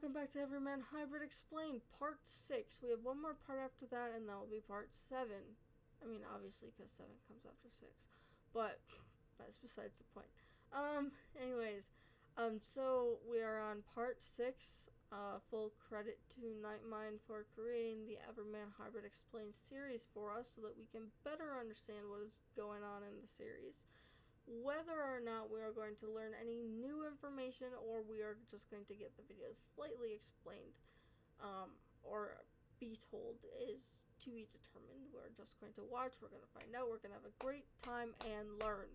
welcome back to Everyman Hybrid Explained, Part 6. We have one more part after that, and that will be Part 7. I mean, obviously, because 7 comes after 6. But, that's besides the point. Anyways, so we are on Part 6. Full credit to Nightmind for creating the Everyman Hybrid Explained series for us, so that we can better understand what is going on in the series. Whether or not we are going to learn any new information, or we are just going to get the videos slightly explained, or be told, is to be determined. We're just going to watch, we're going to find out, we're going to have a great time and learn.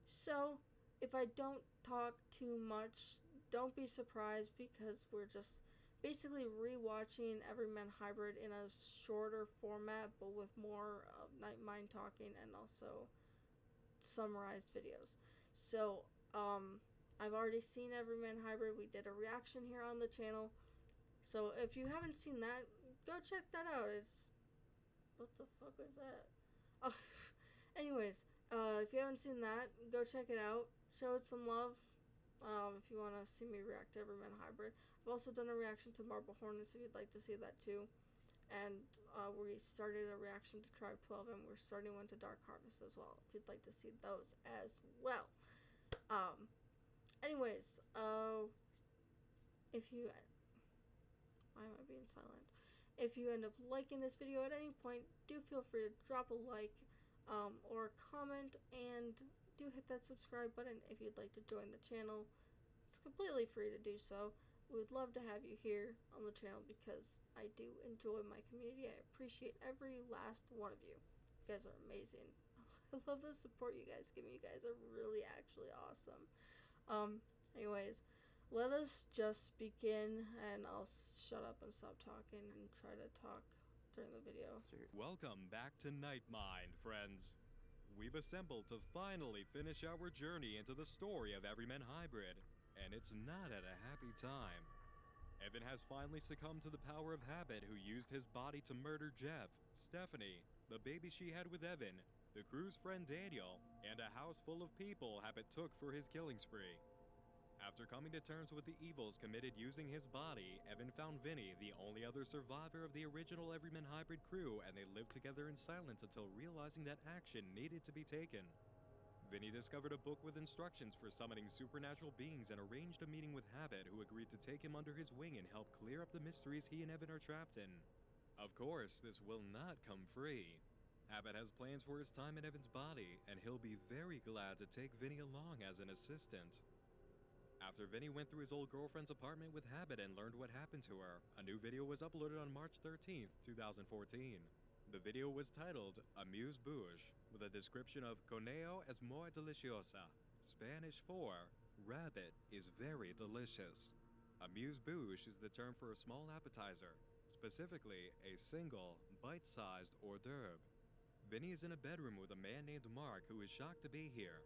So, if I don't talk too much, don't be surprised, because we're just basically rewatching Everyman Hybrid in a shorter format, but with more Nightmind talking and also summarized videos. So, I've already seen Everyman Hybrid. We did a reaction here on the channel. So, if you haven't seen that, go check that out. It's... what the fuck was that? Oh, anyways, if you haven't seen that, go check it out. Show it some love. If you want to see me react to Everyman Hybrid. I've also done a reaction to Marble Hornets if you'd like to see that too. And we started a reaction to Tribe 12, and we're starting one to Dark Harvest as well, if you'd like to see those as well. Anyways, if you... why am I being silent? If you end up liking this video at any point, do feel free to drop a like or a comment, and do hit that subscribe button if you'd like to join the channel. It's completely free to do so. We would love to have you here on the channel, because I do enjoy my community. I appreciate every last one of you. You guys are amazing. I love the support you guys give me. You guys are really actually awesome. Anyways, let us just begin, and I'll shut up and stop talking and try to talk during the video. Welcome back to Nightmind, friends. We've assembled to finally finish our journey into the story of Everyman Hybrid, and it's not at a happy time. Evan has finally succumbed to the power of habit, who used his body to murder Jeff, Stephanie, the baby she had with Evan, the crew's friend Daniel, and a house full of people Habit took for his killing spree. After coming to terms with the evils committed using his body, Evan found Vinny, the only other survivor of the original Everyman Hybrid crew, and they lived together in silence until realizing that action needed to be taken. Vinny discovered a book with instructions for summoning supernatural beings and arranged a meeting with Habit, who agreed to take him under his wing and help clear up the mysteries he and Evan are trapped in. Of course, this will not come free. Habit has plans for his time in Evan's body, and he'll be very glad to take Vinny along as an assistant. After Vinny went through his old girlfriend's apartment with Habit and learned what happened to her, a new video was uploaded on March 13th, 2014. The video was titled Amuse-Bouche, with a description of Conejo es muy deliciosa, Spanish for rabbit is very delicious. Amuse-Bouche is the term for a small appetizer, specifically a single, bite-sized hors d'oeuvre. Vinny is in a bedroom with a man named Mark, who is shocked to be here.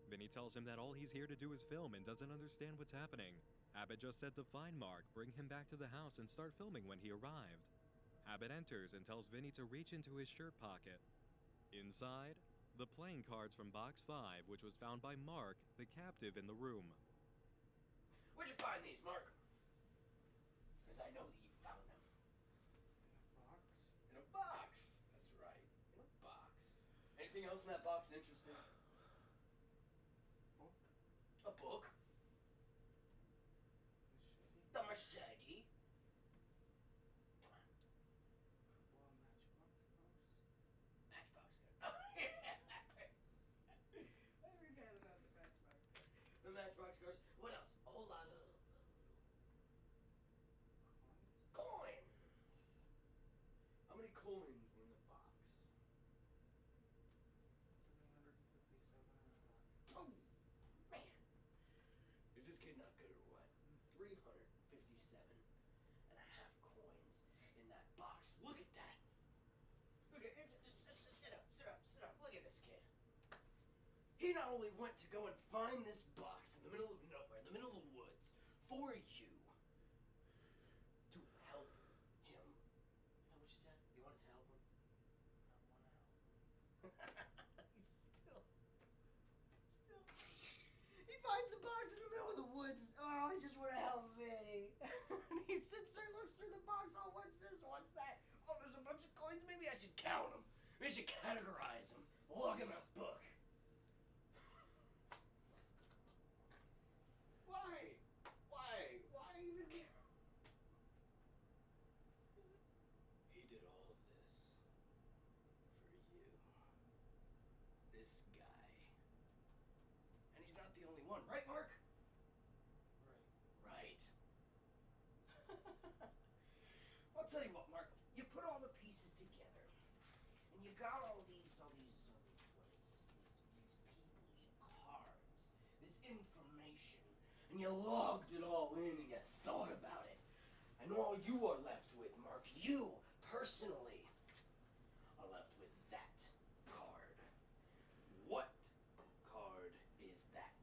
Vinny tells him that all he's here to do is film and doesn't understand what's happening. Habit just said to find Mark, bring him back to the house, and start filming when he arrived. Habit enters and tells Vinny to reach into his shirt pocket. Inside, the playing cards from Box 5, which was found by Mark, the captive in the room. Where'd you find these, Mark? Because I know that you found them. In a box? In a box! That's right, in a box. Anything else in that box interesting? Book? A book? Machete? The machete? Come on. Couple of matchbox cars? Matchbox gun. Oh, yeah. I forgot about the matchbox cars. The matchbox cars. What else? A whole lot of Coins? coins. How many coins were in the box? 357 Oh, man. Is this kid not good or what? 357 and a half coins in that box. Look at that. Look at it. Just sit up, sit up, sit up. Look at this kid. He not only went to go and find this box in the middle of nowhere, in the middle of the woods, for you, to help him. Is that what you said? You wanted to help him? I want to help. He's still. He finds a box in the middle of the woods. Oh, I just want to help We should categorize them. Log in a book. Why? Why even care? He did all of this for you. This guy. And he's not the only one, right, Mark? Right. Right. I'll tell you what, Mark. You put all the pieces together, and you got all these what is this? These people, these cards, this information, and you logged it all in, and you thought about it. And all you are left with, Mark, you personally are left with that card. What card is that?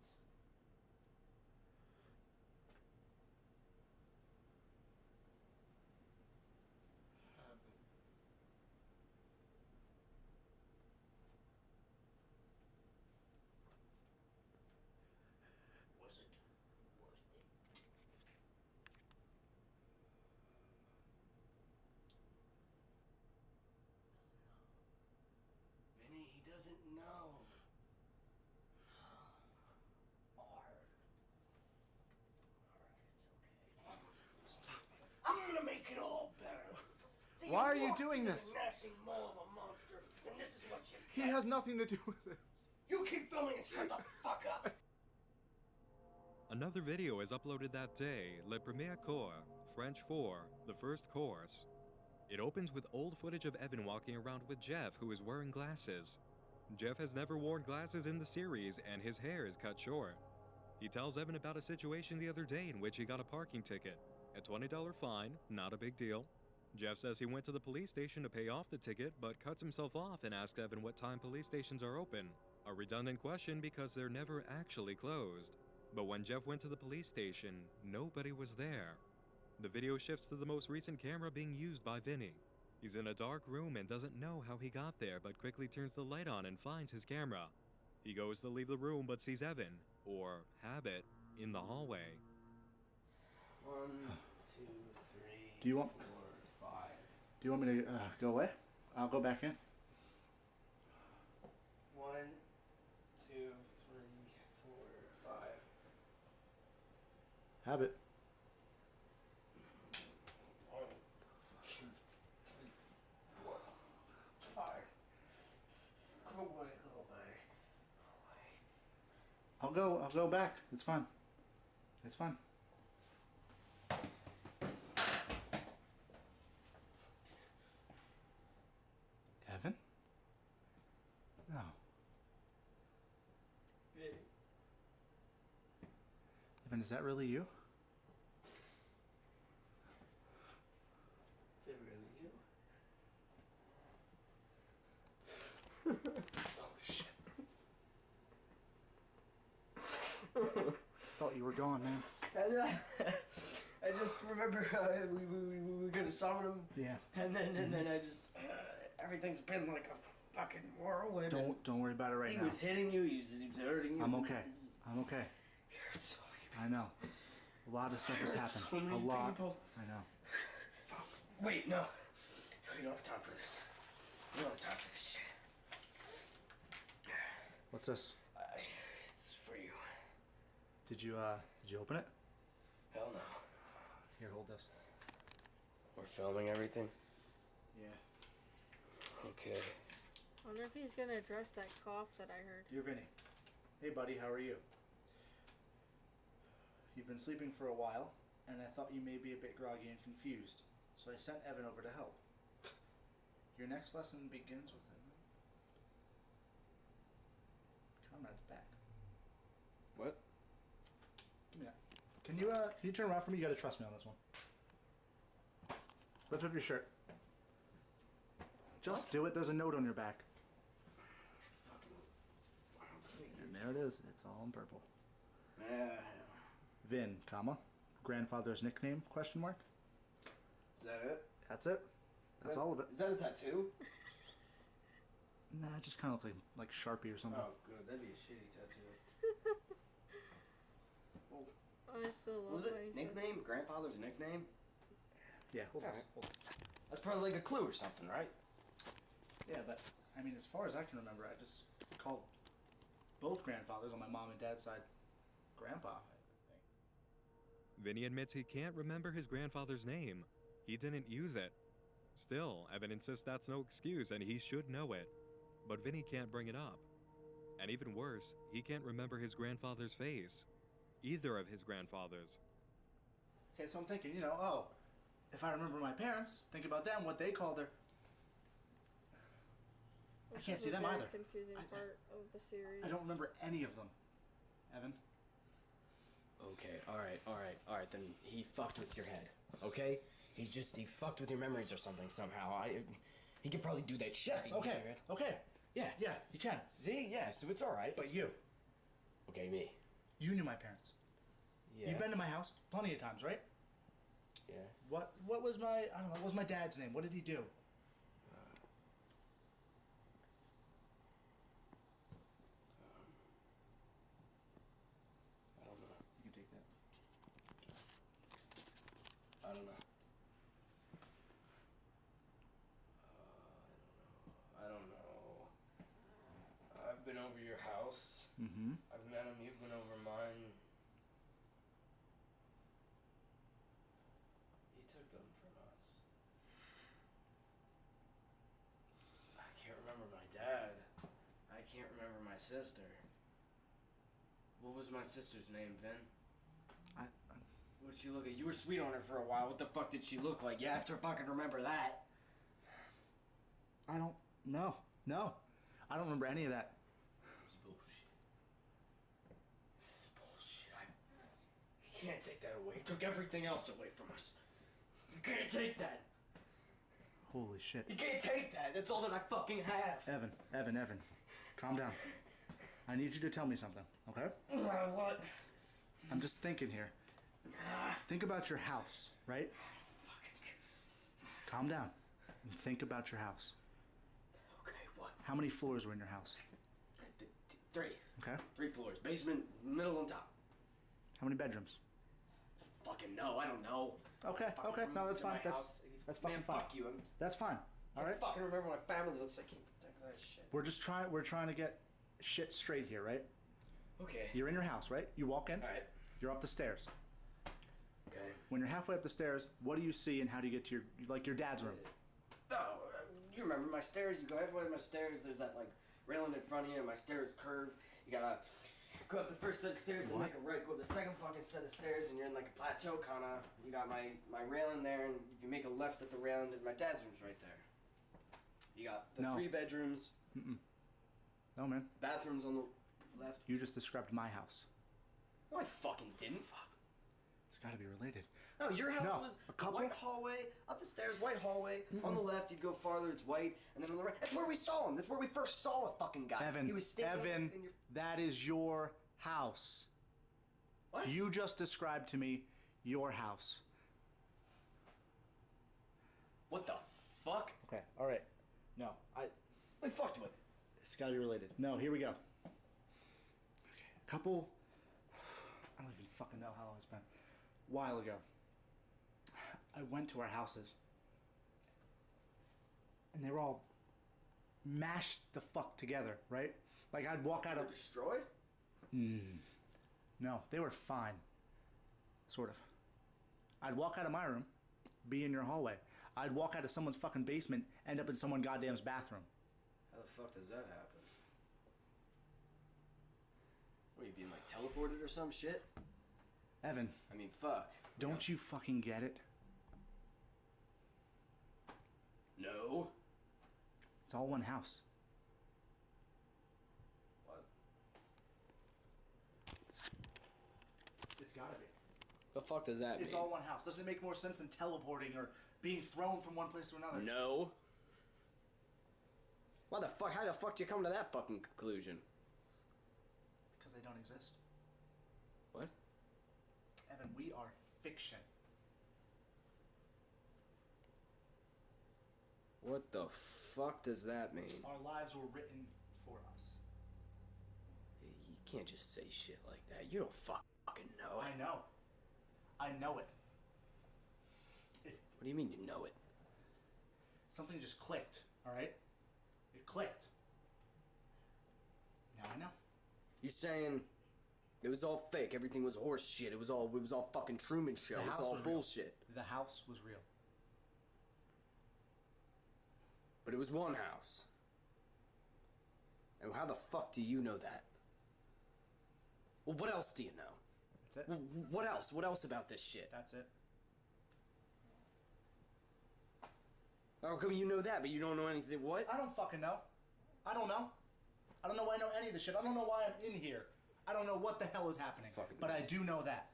Was it worth it? Vinny, he doesn't know. Mark, it's okay. Stop. I'm gonna make it all better. See, Why are you walked doing into this? the gnashing maw of a monster, and this is what you He get. has nothing to do with it. You keep filming and shut the fuck up. Another video is uploaded that day, Le Premier Cours, French for the first course. It opens with old footage of Evan walking around with Jeff, who is wearing glasses. Jeff has never worn glasses in the series, and his hair is cut short. He tells Evan about a situation the other day in which he got a parking ticket. A $20 fine, not a big deal. Jeff says he went to the police station to pay off the ticket, but cuts himself off and asks Evan what time police stations are open. A redundant question because they're never actually closed. But when Jeff went to the police station, nobody was there. The video shifts to the most recent camera being used by Vinny. He's in a dark room and doesn't know how he got there, but quickly turns the light on and finds his camera. He goes to leave the room but sees Evan, or Habit, in the hallway. 1, 2, 3, Do you want- 4, 5. Do you want me to go away? I'll go back in. 1, 2, 3, 4, 5. Habit. 1, 2, 3, 4, 5. Go away, go away. I'll go back. It's fine. It's fine. Evan? No. Evan, is that really you? Is it really you? Oh shit. Thought you were gone, man. I just remember we were gonna summon him. Yeah. And then I just everything's been like a fucking whirlwind. Don't worry about it right He now. was hitting you. He was hurting you. I'm okay. I'm okay. He hurt so many I know. A lot of stuff has Hurt happened. so many A lot. people. I know. Wait, no. We don't have time for this. We don't have time for this shit. What's this? It's for you. Did you open it? Hell no. Here, hold this. We're filming everything? Yeah. Okay. I wonder if he's gonna address that cough that I heard. Dear Vinny. Hey buddy, how are you? You've been sleeping for a while, and I thought you may be a bit groggy and confused, so I sent Evan over to help. Your next lesson begins with him. Comrade's back. What? Give me that. Can you turn around for me? You gotta trust me on this one. Lift up your shirt. Just do it. There's a note on your back. And there it is. It's all in purple. Vin, comma, grandfather's nickname, question mark. Is that it? That's it. That's all of it. Is that a tattoo? Nah, it just kind of like Sharpie or something. Oh, good. That'd be a shitty tattoo. I still love What was what it? he says. Nickname? Grandfather's nickname? Yeah, hold Alright. this. Hold this. That's probably like a clue or something, right? Yeah, but I mean, as far as I can remember, I just called both grandfathers on my mom and dad's side Grandpa, I think. Vinny admits he can't remember his grandfather's name. He didn't use it. Still, Evan insists that's no excuse and he should know it. But Vinny can't bring it up. And even worse, he can't remember his grandfather's face. Either of his grandfathers. Okay, so I'm thinking, if I remember my parents, think about them, what they called their... I can't see them either. Confusing part of the series. I don't remember any of them. Evan? Okay, alright, then he fucked with your head, okay? He fucked with your memories or something somehow. He could probably do that shit. Yes, okay. Yeah. Yeah, he can. See? Yeah, so it's alright. But you. Okay, me. You knew my parents. Yeah. You've been to my house plenty of times, right? Yeah. What was my, I don't know, what was my dad's name? What did he do? I don't know. You can take that. I don't know. I don't know. I've been over your house. Mm-hmm. I've met him. You've been over mine. He took them from us. I can't remember my dad. I can't remember my sister. What was my sister's name, Vin? What'd she look like? You were sweet on her for a while. What the fuck did she look like? You have to fucking remember that. I don't know. No. I don't remember any of that. This is bullshit. This is bullshit. You can't take that away. It took everything else away from us. You can't take that. Holy shit. You can't take that. That's all that I fucking have. Evan. Calm down. I need you to tell me something, okay? What? I'm just thinking here. Think about your house, right? Calm down. And think about your house. Okay, what? How many floors were in your house? 3. Okay. 3 floors. Basement, middle, and top. How many bedrooms? Fucking no, I don't know. Okay. No, that's fine. That's fucking Man, fine. fuck you. That's fine. All right. I fucking remember my family looks like. That shit. We're trying to get shit straight here, right? Okay. You're in your house, right? You walk in. All right. You're up the stairs. Okay. When you're halfway up the stairs, what do you see and how do you get to your dad's room? Oh, you remember my stairs? You go halfway up my stairs. There's that railing in front of you, and my stairs curve. You gotta go up the first set of stairs and make a right. Go up the second fucking set of stairs, and you're in a plateau kind of. You got my railing there, and if you make a left at the railing, my dad's room's right there. You got the 3 bedrooms. No, man. Bathrooms on the left. You just described my house. No, I fucking didn't. It's got to be related. No, your house No, was a couple? white hallway, up the stairs, white hallway. On the left, you'd go farther, it's white, and then on the right, that's where we saw him. That's where we first saw a fucking guy. Evan, he was standing in your... that is your house. What? You just described to me your house. What the fuck? Okay, all right. No, We fucked with it. it's got to be related. No, here we go. Okay, a couple... I don't even fucking know how long it's been. A while ago, I went to our houses, and they were all mashed the fuck together, right? Like I'd walk out of... Destroyed? No, they were fine. Sort of. I'd walk out of my room, be in your hallway. I'd walk out of someone's fucking basement, end up in someone's goddamn's bathroom. How the fuck does that happen? What, are you being teleported or some shit? Evan. I mean, fuck. Don't you fucking get it? No. It's all one house. What? It's gotta be. The fuck does that mean? It's all one house. Doesn't it make more sense than teleporting or being thrown from one place to another? No. Why the fuck? How the fuck do you come to that fucking conclusion? Because they don't exist. What? Evan, we are fiction. What the fuck does that mean? Our lives were written for us. You can't just say shit like that. You don't fucking know it. I know. I know it. What do you mean you know it? Something just clicked, alright? It clicked. Now I know. You saying it was all fake? Everything was horse shit. It was all fucking Truman Show. It's all bullshit. The house was real. But it was one house. And how the fuck do you know that? Well, what else do you know? That's it. Well, what else? What else about this shit? That's it. How come you know that, but you don't know anything? What? I don't fucking know. I don't know. I don't know why I know any of this shit. I don't know why I'm in here. I don't know what the hell is happening. Fucking but knows. I do know that.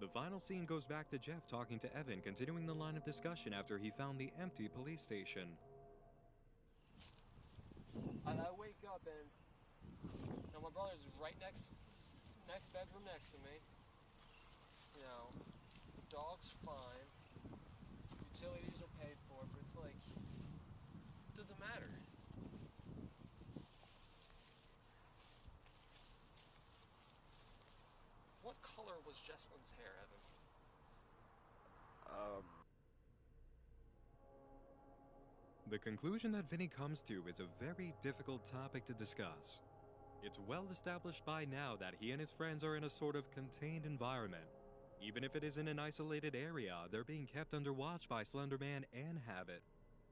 The final scene goes back to Jeff talking to Evan, continuing the line of discussion after he found the empty police station. I wake up and you know, my brother's right next bedroom next to me. You know, the dog's fine. Utilities are paid for, but it's like, it doesn't matter. What color was Jesselyn's hair, Evan? The conclusion that Vinny comes to is a very difficult topic to discuss. It's well established by now that he and his friends are in a sort of contained environment. Even if it is in an isolated area, they're being kept under watch by Slenderman and Habit.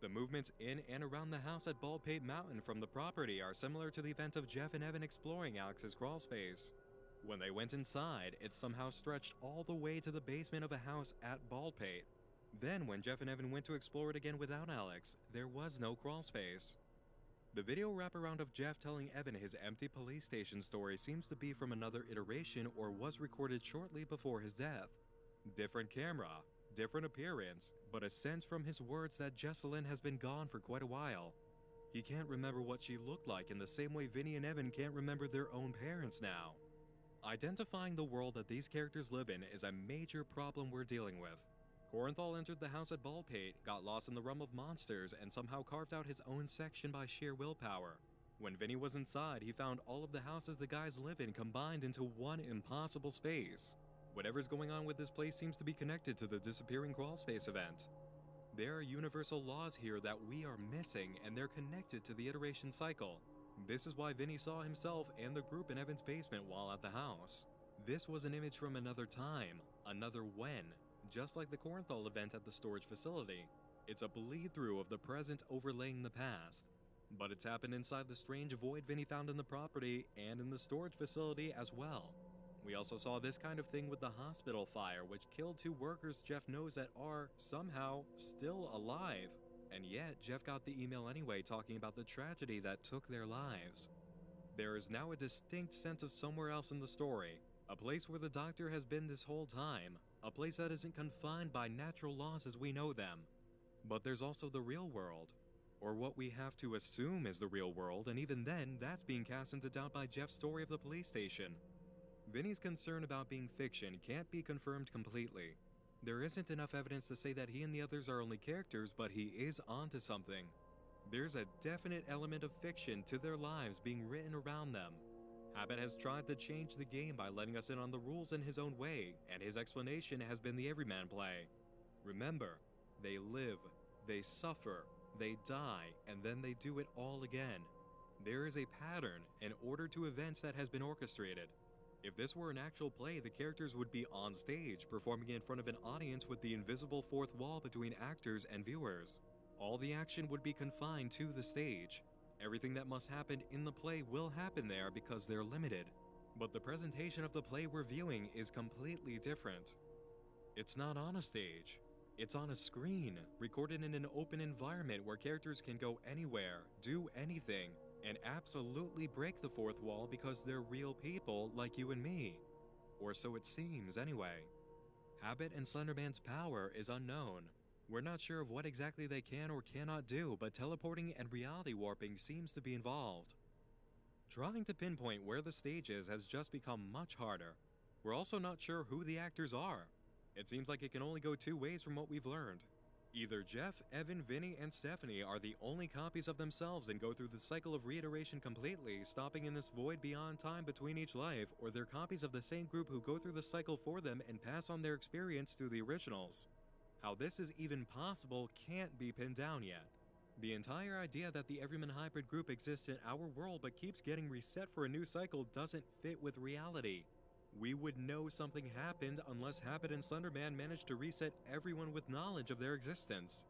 The movements in and around the house at Baldpate Mountain from the property are similar to the event of Jeff and Evan exploring Alex's crawlspace. When they went inside, it somehow stretched all the way to the basement of a house at Baldpate. Then, when Jeff and Evan went to explore it again without Alex, there was no crawlspace. The video wraparound of Jeff telling Evan his empty police station story seems to be from another iteration or was recorded shortly before his death. Different camera, different appearance, but a sense from his words that Jesselyn has been gone for quite a while. He can't remember what she looked like in the same way Vinny and Evan can't remember their own parents now. Identifying the world that these characters live in is a major problem we're dealing with. Corenthal entered the house at Baldpate, got lost in the realm of monsters, and somehow carved out his own section by sheer willpower. When Vinny was inside, he found all of the houses the guys live in combined into one impossible space. Whatever's going on with this place seems to be connected to the disappearing crawlspace event. There are universal laws here that we are missing, and they're connected to the iteration cycle. This is why Vinny saw himself and the group in Evan's basement while at the house. This was an image from another time, another when. Just like the Corenthal event at the storage facility, it's a bleed-through of the present overlaying the past. But it's happened inside the strange void Vinny found in the property and in the storage facility as well. We also saw this kind of thing with the hospital fire, which killed 2 workers Jeff knows that are, somehow, still alive. And yet, Jeff got the email anyway talking about the tragedy that took their lives. There is now a distinct sense of somewhere else in the story, a place where the doctor has been this whole time, a place that isn't confined by natural laws as we know them. But there's also the real world, or what we have to assume is the real world, and even then, that's being cast into doubt by Jeff's story of the police station. Vinny's concern about being fiction can't be confirmed completely. There isn't enough evidence to say that he and the others are only characters, but he is onto something. There's a definite element of fiction to their lives being written around them. Habit has tried to change the game by letting us in on the rules in his own way, and his explanation has been the everyman play. Remember, they live, they suffer, they die, and then they do it all again. There is a pattern, an order to events that has been orchestrated. If this were an actual play, the characters would be on stage, performing in front of an audience with the invisible fourth wall between actors and viewers. All the action would be confined to the stage. Everything that must happen in the play will happen there because they're limited. But the presentation of the play we're viewing is completely different. It's not on a stage. It's on a screen, recorded in an open environment where characters can go anywhere, do anything, and absolutely break the fourth wall because they're real people like you and me. Or so it seems, anyway. Habit and Slenderman's power is unknown. We're not sure of what exactly they can or cannot do, but teleporting and reality warping seems to be involved. Trying to pinpoint where the stage is has just become much harder. We're also not sure who the actors are. It seems like it can only go 2 ways from what we've learned. Either Jeff, Evan, Vinny, and Stephanie are the only copies of themselves and go through the cycle of reiteration completely, stopping in this void beyond time between each life, or they're copies of the same group who go through the cycle for them and pass on their experience to the originals. How this is even possible can't be pinned down yet. The entire idea that the Everyman Hybrid group exists in our world but keeps getting reset for a new cycle doesn't fit with reality. We would know something happened unless Habit and Slenderman managed to reset everyone with knowledge of their existence.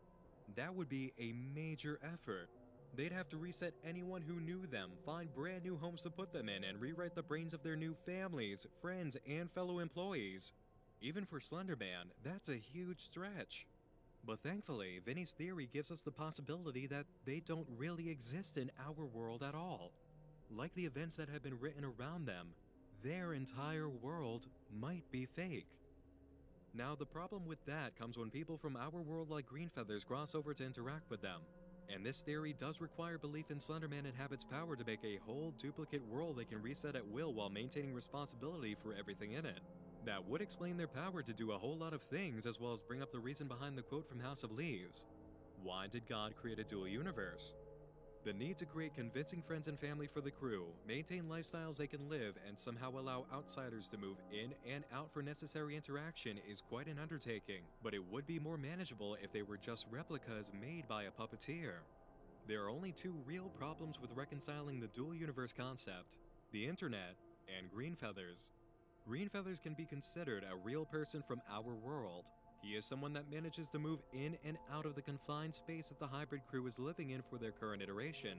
That would be a major effort. They'd have to reset anyone who knew them, find brand new homes to put them in, and rewrite the brains of their new families, friends, and fellow employees. Even for Slenderman, that's a huge stretch. But thankfully, Vinny's theory gives us the possibility that they don't really exist in our world at all. Like the events that have been written around them, their entire world might be fake. Now, the problem with that comes when people from our world like Greenfeathers cross over to interact with them. And this theory does require belief in Slenderman and Habit's power to make a whole duplicate world they can reset at will while maintaining responsibility for everything in it. That would explain their power to do a whole lot of things, as well as bring up the reason behind the quote from House of Leaves. Why did God create a dual universe? The need to create convincing friends and family for the crew, maintain lifestyles they can live, and somehow allow outsiders to move in and out for necessary interaction is quite an undertaking, but it would be more manageable if they were just replicas made by a puppeteer. There are only two real problems with reconciling the dual universe concept: the internet and Greenfeathers. Greenfeathers can be considered a real person from our world. He is someone that manages to move in and out of the confined space that the hybrid crew is living in for their current iteration.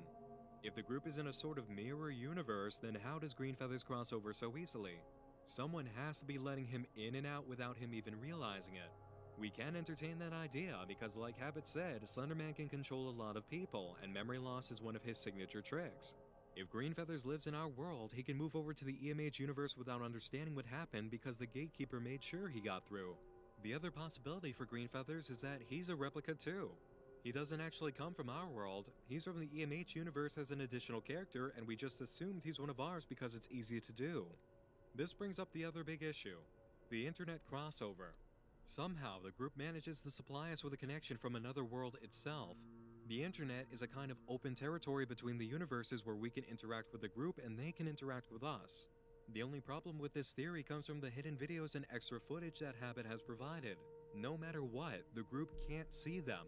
If the group is in a sort of mirror universe, then how does Greenfeathers cross over so easily? Someone has to be letting him in and out without him even realizing it. We can entertain that idea because, like Habit said, Slenderman can control a lot of people, and memory loss is one of his signature tricks. If Greenfeathers lives in our world, he can move over to the EMH universe without understanding what happened because the gatekeeper made sure he got through. The other possibility for Greenfeathers is that he's a replica too. He doesn't actually come from our world, he's from the EMH universe as an additional character, and we just assumed he's one of ours because it's easy to do. This brings up the other big issue: the internet crossover. Somehow, the group manages to supply us with a connection from another world itself. The internet is a kind of open territory between the universes where we can interact with the group and they can interact with us. The only problem with this theory comes from the hidden videos and extra footage that Habit has provided. No matter what, the group can't see them.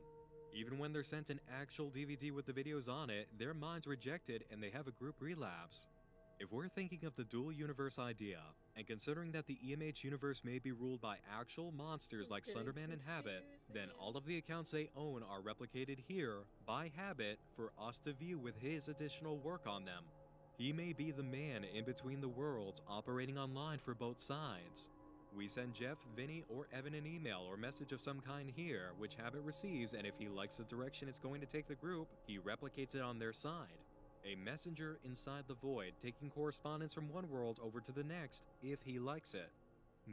Even when they're sent an actual DVD with the videos on it, their minds reject it and they have a group relapse. If we're thinking of the dual universe idea, and considering that the EMH universe may be ruled by actual monsters like Slenderman and Habit, then all of the accounts they own are replicated here by Habit for us to view with his additional work on them. He may be the man in between the worlds, operating online for both sides. We send Jeff, Vinny, or Evan an email or message of some kind here, which Habit receives, and if he likes the direction it's going to take the group, he replicates it on their side. A messenger inside the void, taking correspondence from one world over to the next, if he likes it.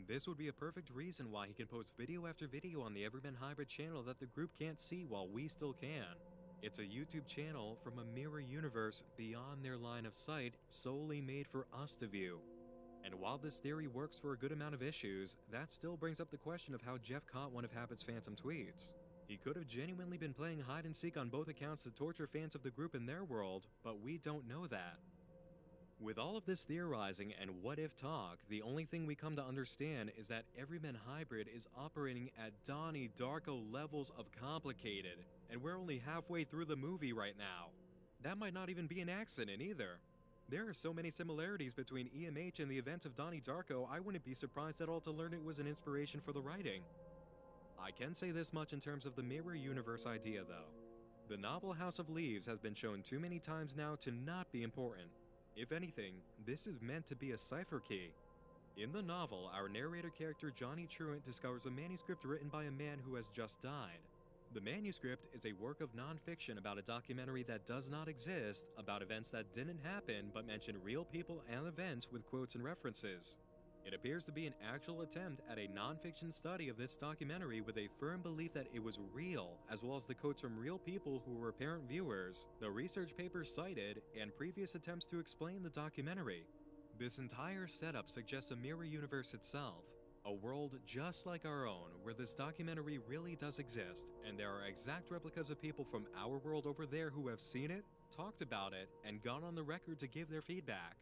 This would be a perfect reason why he can post video after video on the Everyman Hybrid channel that the group can't see while we still can. It's a YouTube channel from a mirror universe beyond their line of sight, solely made for us to view. And while this theory works for a good amount of issues, that still brings up the question of how Jeff caught one of Habit's phantom tweets. He could have genuinely been playing hide and seek on both accounts to torture fans of the group in their world, but we don't know that. With all of this theorizing and what-if talk, the only thing we come to understand is that Everyman Hybrid is operating at Donnie Darko levels of complicated, and we're only halfway through the movie right now. That might not even be an accident either. There are so many similarities between EMH and the events of Donnie Darko, I wouldn't be surprised at all to learn it was an inspiration for the writing. I can say this much in terms of the mirror universe idea though. The novel House of Leaves has been shown too many times now to not be important. If anything, this is meant to be a cipher key. In the novel, our narrator character Johnny Truant discovers a manuscript written by a man who has just died. The manuscript is a work of non-fiction about a documentary that does not exist, about events that didn't happen but mention real people and events with quotes and references. It appears to be an actual attempt at a non-fiction study of this documentary with a firm belief that it was real, as well as the quotes from real people who were apparent viewers, the research papers cited, and previous attempts to explain the documentary. This entire setup suggests a mirror universe itself, a world just like our own, where this documentary really does exist, and there are exact replicas of people from our world over there who have seen it, talked about it, and gone on the record to give their feedback.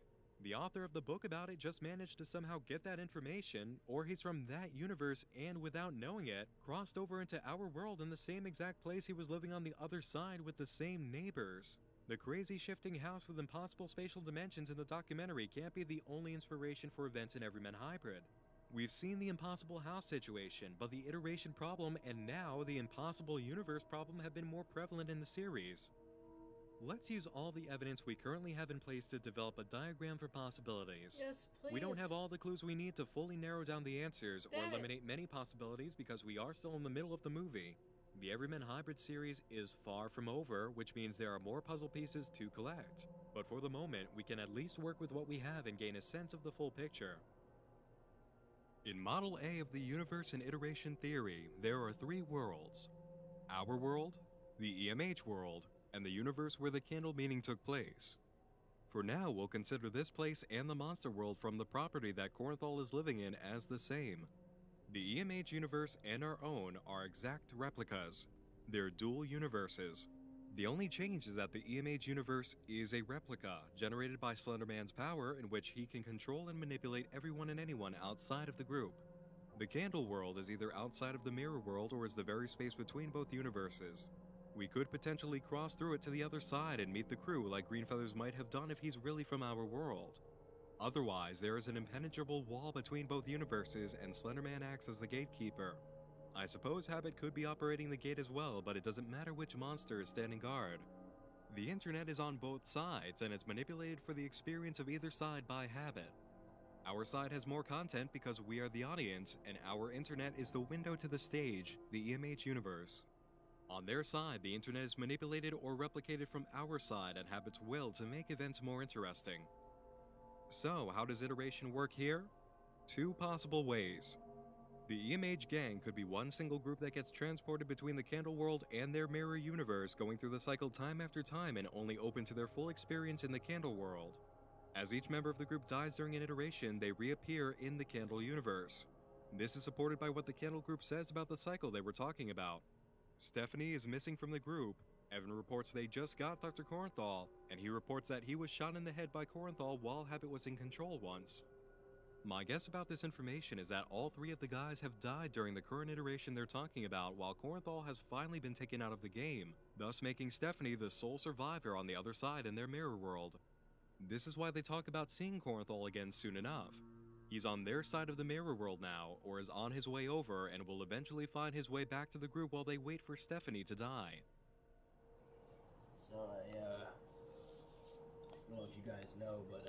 The author of the book about it just managed to somehow get that information, or he's from that universe and, without knowing it, crossed over into our world in the same exact place he was living on the other side with the same neighbors. The crazy shifting house with impossible spatial dimensions in the documentary can't be the only inspiration for events in Everyman Hybrid. We've seen the impossible house situation, but the iteration problem and now the impossible universe problem have been more prevalent in the series. Let's use all the evidence we currently have in place to develop a diagram for possibilities. Yes, please. We don't have all the clues we need to fully narrow down the answers or Damn it. eliminate many possibilities because we are still in the middle of the movie. The Everyman Hybrid series is far from over, which means there are more puzzle pieces to collect. But for the moment, we can at least work with what we have and gain a sense of the full picture. In Model A of the universe and iteration theory, there are 3 worlds. Our world, the EMH world, and the universe where the candle meeting took place. For now, we'll consider this place and the monster world from the property that Kornthal is living in as the same. The EMH universe and our own are exact replicas. They're dual universes. The only change is that the EMH universe is a replica generated by Slenderman's power in which he can control and manipulate everyone and anyone outside of the group. The candle world is either outside of the mirror world or is the very space between both universes. We could potentially cross through it to the other side and meet the crew like Greenfeathers might have done if he's really from our world. Otherwise, there is an impenetrable wall between both universes and Slenderman acts as the gatekeeper. I suppose Habit could be operating the gate as well, but it doesn't matter which monster is standing guard. The internet is on both sides and it's manipulated for the experience of either side by Habit. Our side has more content because we are the audience, and our internet is the window to the stage, the EMH universe. On their side, the internet is manipulated or replicated from our side at Habit's will to make events more interesting. So, how does iteration work here? 2 possible ways. The EMH gang could be one single group that gets transported between the Candle World and their mirror universe, going through the cycle time after time and only open to their full experience in the Candle World. As each member of the group dies during an iteration, they reappear in the Candle universe. This is supported by what the Candle group says about the cycle they were talking about. Stephanie is missing from the group. Evan reports they just got Dr. Kornthal, and he reports that he was shot in the head by Kornthal while Habit was in control once. My guess about this information is that all 3 of the guys have died during the current iteration they're talking about, while Kornthal has finally been taken out of the game, thus making Stephanie the sole survivor on the other side in their mirror world. This is why they talk about seeing Kornthal again soon enough. He's on their side of the mirror world now, or is on his way over, and will eventually find his way back to the group while they wait for Stephanie to die. So I don't know if you guys know, but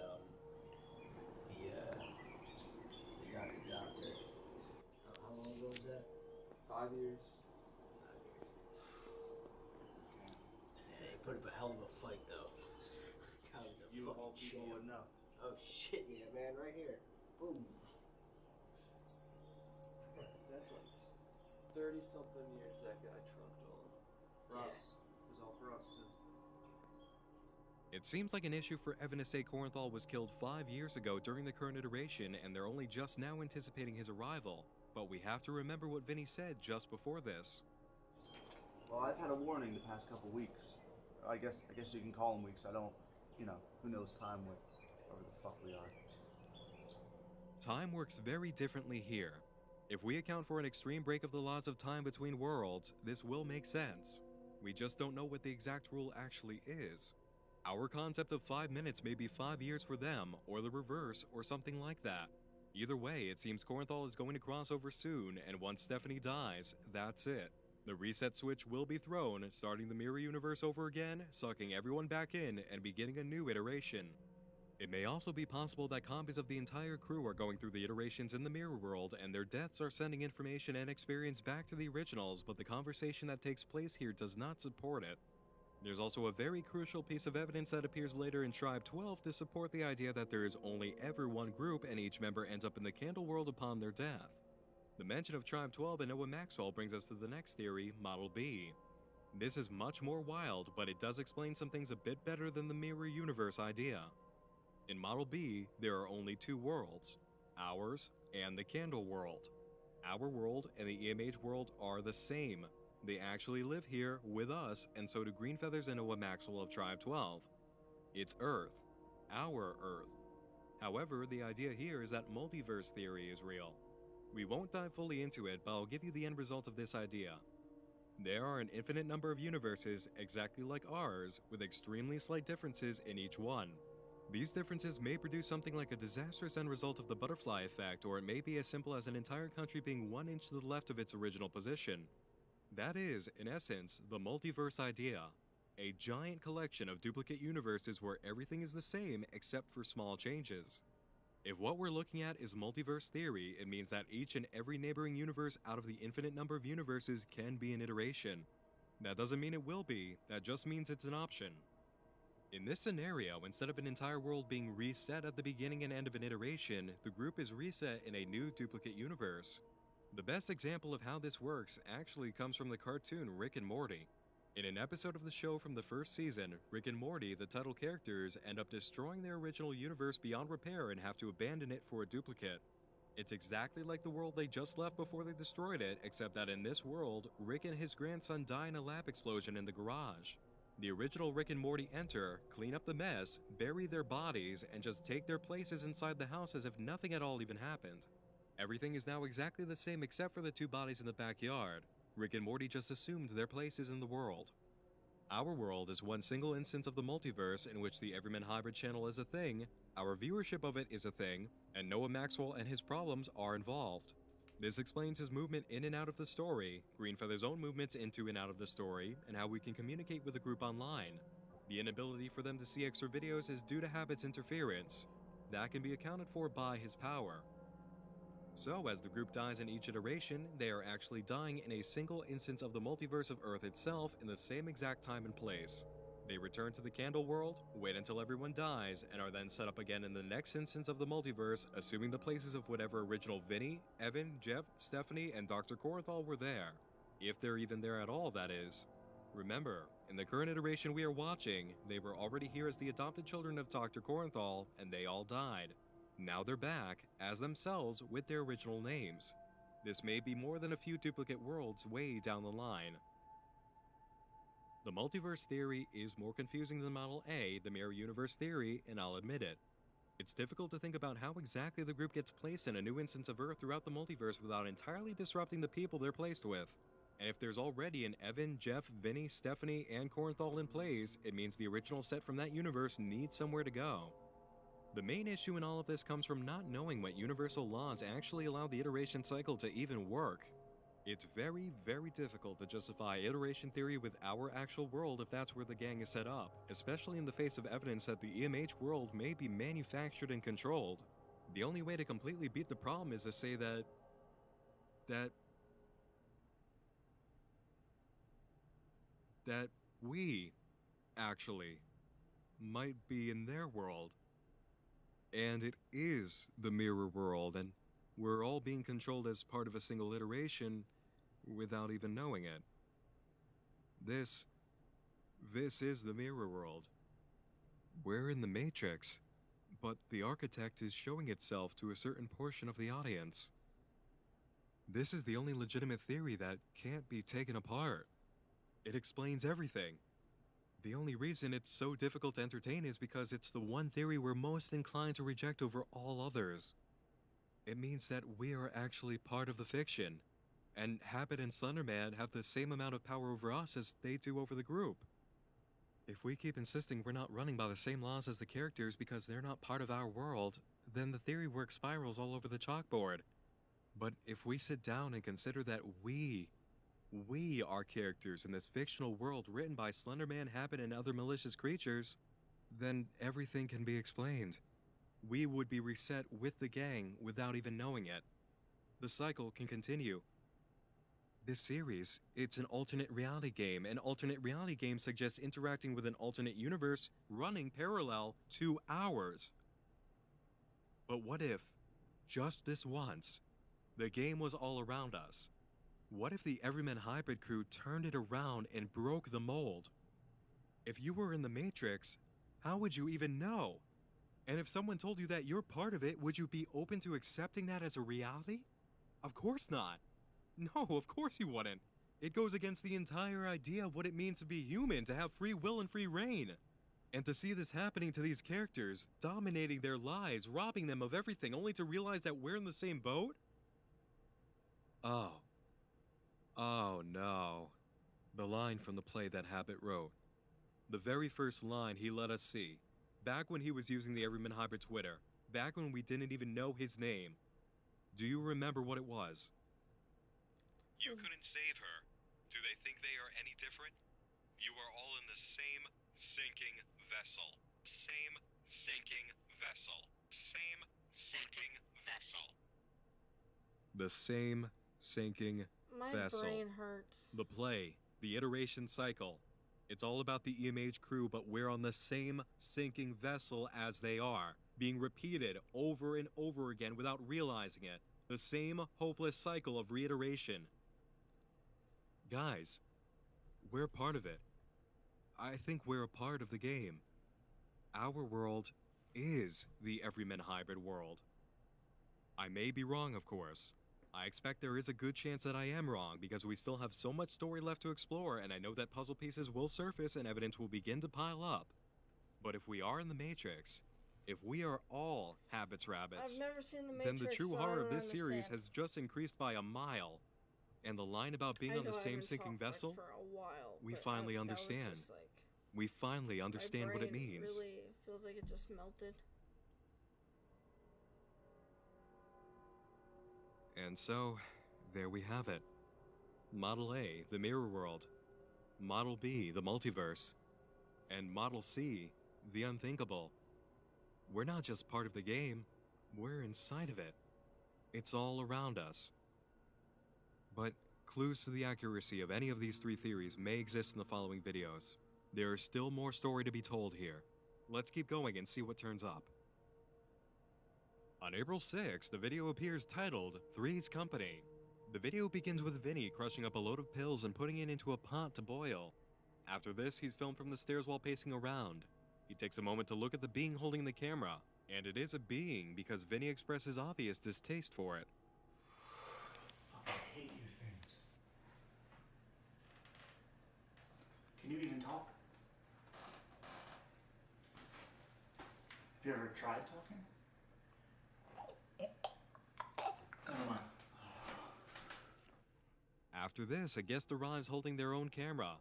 he got the doctor. How long ago was that? 5 years. Yeah, he put up a hell of a fight though. God, he's a You of all fucking people champ. would know. Oh shit, yeah, man, right here. Boom. That's like 30-something years that guy trumped on. For us. It was all for us, too. It seems like an issue for Evan to say Kornthal was killed 5 years ago during the current iteration, and they're only just now anticipating his arrival. But we have to remember what Vinny said just before this. Well, I've had a warning the past couple weeks. I guess you can call them weeks. I don't, who knows time with whatever the fuck we are. Time works very differently here. If we account for an extreme break of the laws of time between worlds, this will make sense. We just don't know what the exact rule actually is. Our concept of 5 minutes may be 5 years for them, or the reverse, or something like that. Either way, it seems Kornthal is going to cross over soon, and once Stephanie dies, that's it. The reset switch will be thrown, starting the mirror universe over again, sucking everyone back in, and beginning a new iteration. It may also be possible that copies of the entire crew are going through the iterations in the mirror world, and their deaths are sending information and experience back to the originals, but the conversation that takes place here does not support it. There's also a very crucial piece of evidence that appears later in Tribe 12 to support the idea that there is only ever one group and each member ends up in the Candle World upon their death. The mention of Tribe 12 and Noah Maxwell brings us to the next theory, Model B. This is much more wild, but it does explain some things a bit better than the mirror universe idea. In Model B, there are only 2 worlds, ours and the Candle World. Our world and the EMH world are the same. They actually live here with us, and so do Greenfeathers and Noah Maxwell of Tribe 12. It's Earth. Our Earth. However, the idea here is that multiverse theory is real. We won't dive fully into it, but I'll give you the end result of this idea. There are an infinite number of universes exactly like ours, with extremely slight differences in each one. These differences may produce something like a disastrous end result of the butterfly effect, or it may be as simple as an entire country being 1 inch to the left of its original position. That is, in essence, the multiverse idea. A giant collection of duplicate universes where everything is the same except for small changes. If what we're looking at is multiverse theory, it means that each and every neighboring universe out of the infinite number of universes can be an iteration. That doesn't mean it will be, that just means it's an option. In this scenario, instead of an entire world being reset at the beginning and end of an iteration, the group is reset in a new duplicate universe. The best example of how this works actually comes from the cartoon Rick and Morty. In an episode of the show from the first season, Rick and Morty, the title characters, end up destroying their original universe beyond repair and have to abandon it for a duplicate. It's exactly like the world they just left before they destroyed it, except that in this world, Rick and his grandson die in a lab explosion in the garage. The original Rick and Morty enter, clean up the mess, bury their bodies, and just take their places inside the house as if nothing at all even happened. Everything is now exactly the same except for the 2 bodies in the backyard. Rick and Morty just assumed their places in the world. Our world is one single instance of the multiverse in which the Everyman Hybrid channel is a thing, our viewership of it is a thing, and Noah Maxwell and his problems are involved. This explains his movement in and out of the story, Greenfeather's own movements into and out of the story, and how we can communicate with the group online. The inability for them to see extra videos is due to Habit's interference. That can be accounted for by his power. So, as the group dies in each iteration, they are actually dying in a single instance of the multiverse of Earth itself in the same exact time and place. They return to the Candle World, wait until everyone dies, and are then set up again in the next instance of the multiverse, assuming the places of whatever original Vinny, Evan, Jeff, Stephanie, and Dr. Corenthal were there. If they're even there at all, that is. Remember, in the current iteration we are watching, they were already here as the adopted children of Dr. Corenthal, and they all died. Now they're back, as themselves, with their original names. This may be more than a few duplicate worlds way down the line. The multiverse theory is more confusing than Model A, the mirror universe theory, and I'll admit it. It's difficult to think about how exactly the group gets placed in a new instance of Earth throughout the multiverse without entirely disrupting the people they're placed with. And if there's already an Evan, Jeff, Vinny, Stephanie, and Corenthal in place, it means the original set from that universe needs somewhere to go. The main issue in all of this comes from not knowing what universal laws actually allow the iteration cycle to even work. It's very, very difficult to justify iteration theory with our actual world if that's where the gang is set up, especially in the face of evidence that the EMH world may be manufactured and controlled. The only way to completely beat the problem is to say that we, actually, might be in their world. And it is the mirror world, and we're all being controlled as part of a single iteration without even knowing it. This is the mirror world. We're in the Matrix, but the architect is showing itself to a certain portion of the audience. This is the only legitimate theory that can't be taken apart. It explains everything. The only reason it's so difficult to entertain is because it's the one theory we're most inclined to reject over all others. It means that we are actually part of the fiction, and Habit and Slenderman have the same amount of power over us as they do over the group. If we keep insisting we're not running by the same laws as the characters because they're not part of our world, then the theory work spirals all over the chalkboard. But if we sit down and consider that we are characters in this fictional world written by Slenderman, Habit, and other malicious creatures, then everything can be explained. We would be reset with the gang without even knowing it. The cycle can continue. This series, it's an alternate reality game. An alternate reality game suggests interacting with an alternate universe running parallel to ours. But what if, just this once, the game was all around us? What if the Everyman Hybrid crew turned it around and broke the mold? If you were in the Matrix, how would you even know? And if someone told you that you're part of it, would you be open to accepting that as a reality? Of course not. No, of course you wouldn't. It goes against the entire idea of what it means to be human, to have free will and free reign. And to see this happening to these characters, dominating their lives, robbing them of everything, only to realize that we're in the same boat? Oh. Oh no. The line from the play that Habit wrote. The very first line he let us see. Back when he was using the Everyman Hybrid Twitter. Back when we didn't even know his name. Do you remember what it was? You couldn't save her. Do they think they are any different? You are all in the same sinking vessel. Same sinking vessel. Same sinking vessel. The same sinking My vessel. brain hurts. The play, the iteration cycle. It's all about the EMH crew, but we're on the same sinking vessel as they are, being repeated over and over again without realizing it. The same hopeless cycle of reiteration. Guys, we're part of it. I think we're a part of the game. Our world is the Everyman Hybrid world. I may be wrong, of course. I expect there is a good chance that I am wrong because we still have so much story left to explore, and I know that puzzle pieces will surface and evidence will begin to pile up. But if we are in the Matrix, if we are all Habit's rabbits, I've never seen the then Matrix, the true so I horror don't of this series understand. has just increased by a mile. And the line about being I on the know I've same been sinking talking vessel, for a while, we but finally that was understand. just like, We finally my understand what it brain means. really feels like it just melted. And so, there we have it. Model A, the mirror world. Model B, the multiverse. And Model C, the unthinkable. We're not just part of the game, we're inside of it. It's all around us. But clues to the accuracy of any of these three theories may exist in the following videos. There is still more story to be told here. Let's keep going and see what turns up. On April 6th, the video appears titled, Three's Company. The video begins with Vinny crushing up a load of pills and putting it into a pot to boil. After this, he's filmed from the stairs while pacing around. He takes a moment to look at the being holding the camera, and it is a being because Vinny expresses obvious distaste for it. I hate you things. Can you even talk? Have you ever tried talking? Never mind. After this, a guest arrives holding their own camera.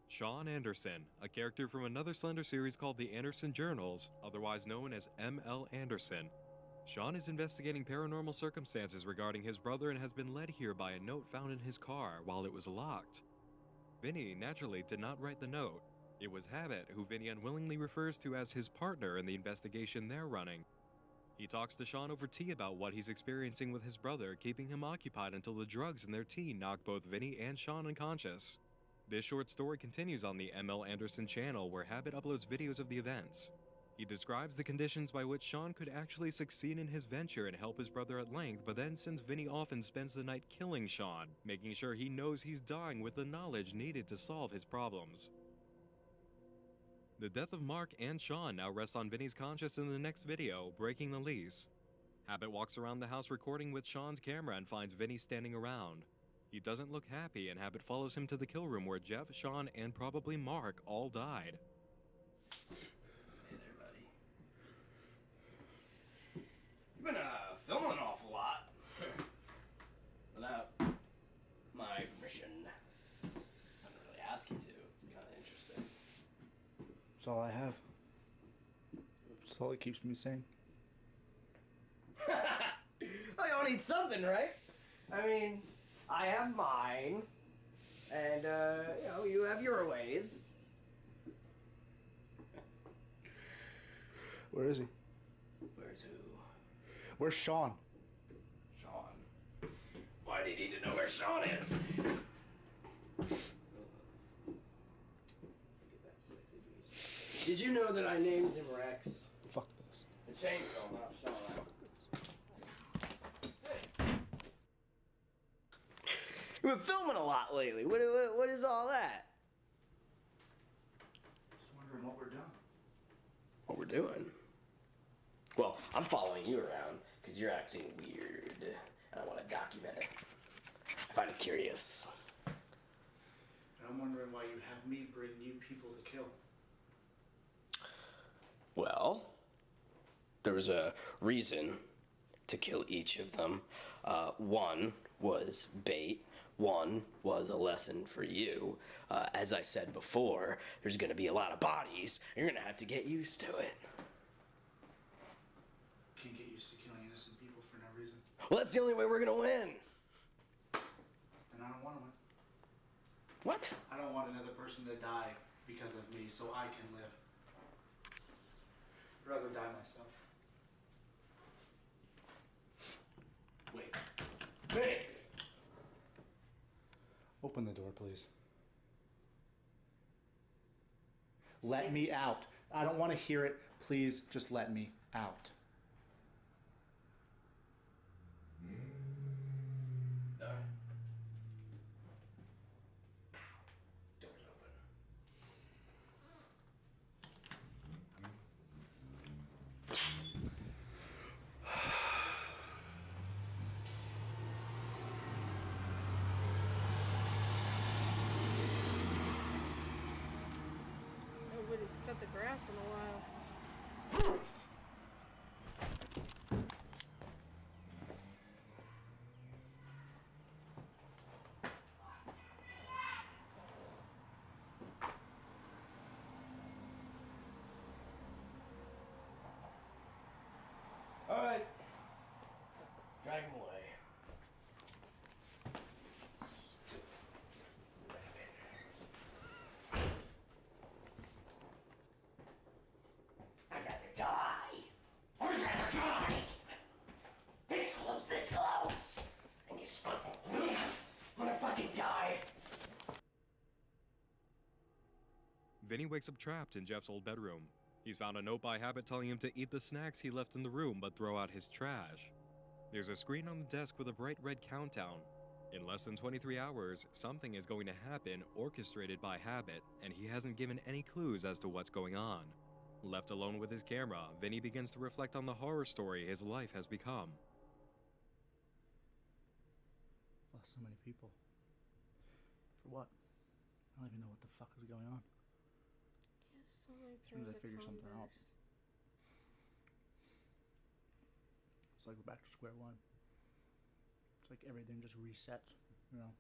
Sean Anderson, a character from another Slender series called The Anderson Journals, otherwise known as M.L. Anderson. Sean is investigating paranormal circumstances regarding his brother and has been led here by a note found in his car while it was locked. Vinny, naturally, did not write the note. It was Habit, who Vinny unwillingly refers to as his partner in the investigation they're running. He talks to Sean over tea about what he's experiencing with his brother, keeping him occupied until the drugs in their tea knock both Vinny and Sean unconscious. This short story continues on the M.L. Anderson channel, where Habit uploads videos of the events. He describes the conditions by which Sean could actually succeed in his venture and help his brother at length, but then sends Vinny off and spends the night killing Sean, making sure he knows he's dying with the knowledge needed to solve his problems. The death of Mark and Sean now rests on Vinny's conscience in the next video, Breaking the Lease. Habit walks around the house recording with Sean's camera and finds Vinny standing around. He doesn't look happy, and Habit follows him to the kill room where Jeff, Sean, and probably Mark all died. Hey there, buddy. You've been filming an awful lot. Without my permission. I didn't really ask you to. It's kind of interesting. That's all I have. That's all that keeps me sane. Well, you all need something, right? I mean, I have mine, and, you have your ways. Where is he? Where's who? Where's Sean? Sean. Why do you need to know where Sean is? Did you know that I named him Rex? Fuck this. The chainsaw, not Sean. Fuck this. You've been filming a lot lately. What is all that? Just wondering what we're doing. What we're doing? Well, I'm following you around because you're acting weird, and I want to document it. I find it curious. I'm wondering why you have me bring you people to kill. Well, there was a reason to kill each of them. One was bait. One was a lesson for you. As I said before, there's going to be a lot of bodies. You're going to have to get used to it. Can't get used to killing innocent people for no reason. Well, that's the only way we're going to win. And I don't want to win. What? I don't want another person to die because of me so I can live. I'd rather die myself. Wait. Wait! Open the door, please. Let me out. I don't want to hear it. Please, just let me out. Door's open. Nobody's cut the grass in a while. All right. Drag him away. I'd rather die. I'd rather die. This close. And just I'm gonna fucking die. Vinny wakes up trapped in Jeff's old bedroom. He's found a note by Habit telling him to eat the snacks he left in the room but throw out his trash. There's a screen on the desk with a bright red countdown. In less than 23 hours, something is going to happen orchestrated by Habit, and he hasn't given any clues as to what's going on. Left alone with his camera, Vinny begins to reflect on the horror story his life has become. Lost so many people. For what? I don't even know what the fuck is going on. Yeah, so many As soon as I pairs of figure something out. Converse. It's like we're back to square one. It's like everything just resets, you know.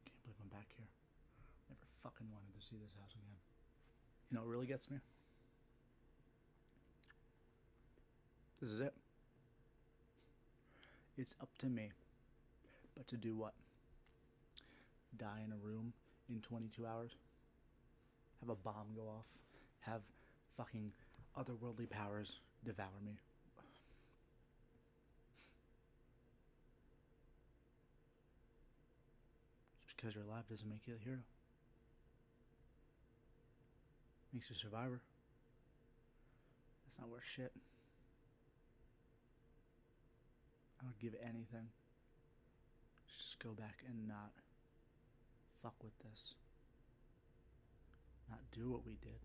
Can't believe I'm back here. Never fucking wanted to see this house again. You know what really gets me? This is it. It's up to me. But to do what? Die in a room in 22 hours? Have a bomb go off? Have fucking otherworldly powers devour me? Just because you're alive doesn't make you a hero. Makes you a survivor. That's not worth shit. I would give anything. Just go back and not fuck with this. Not do what we did.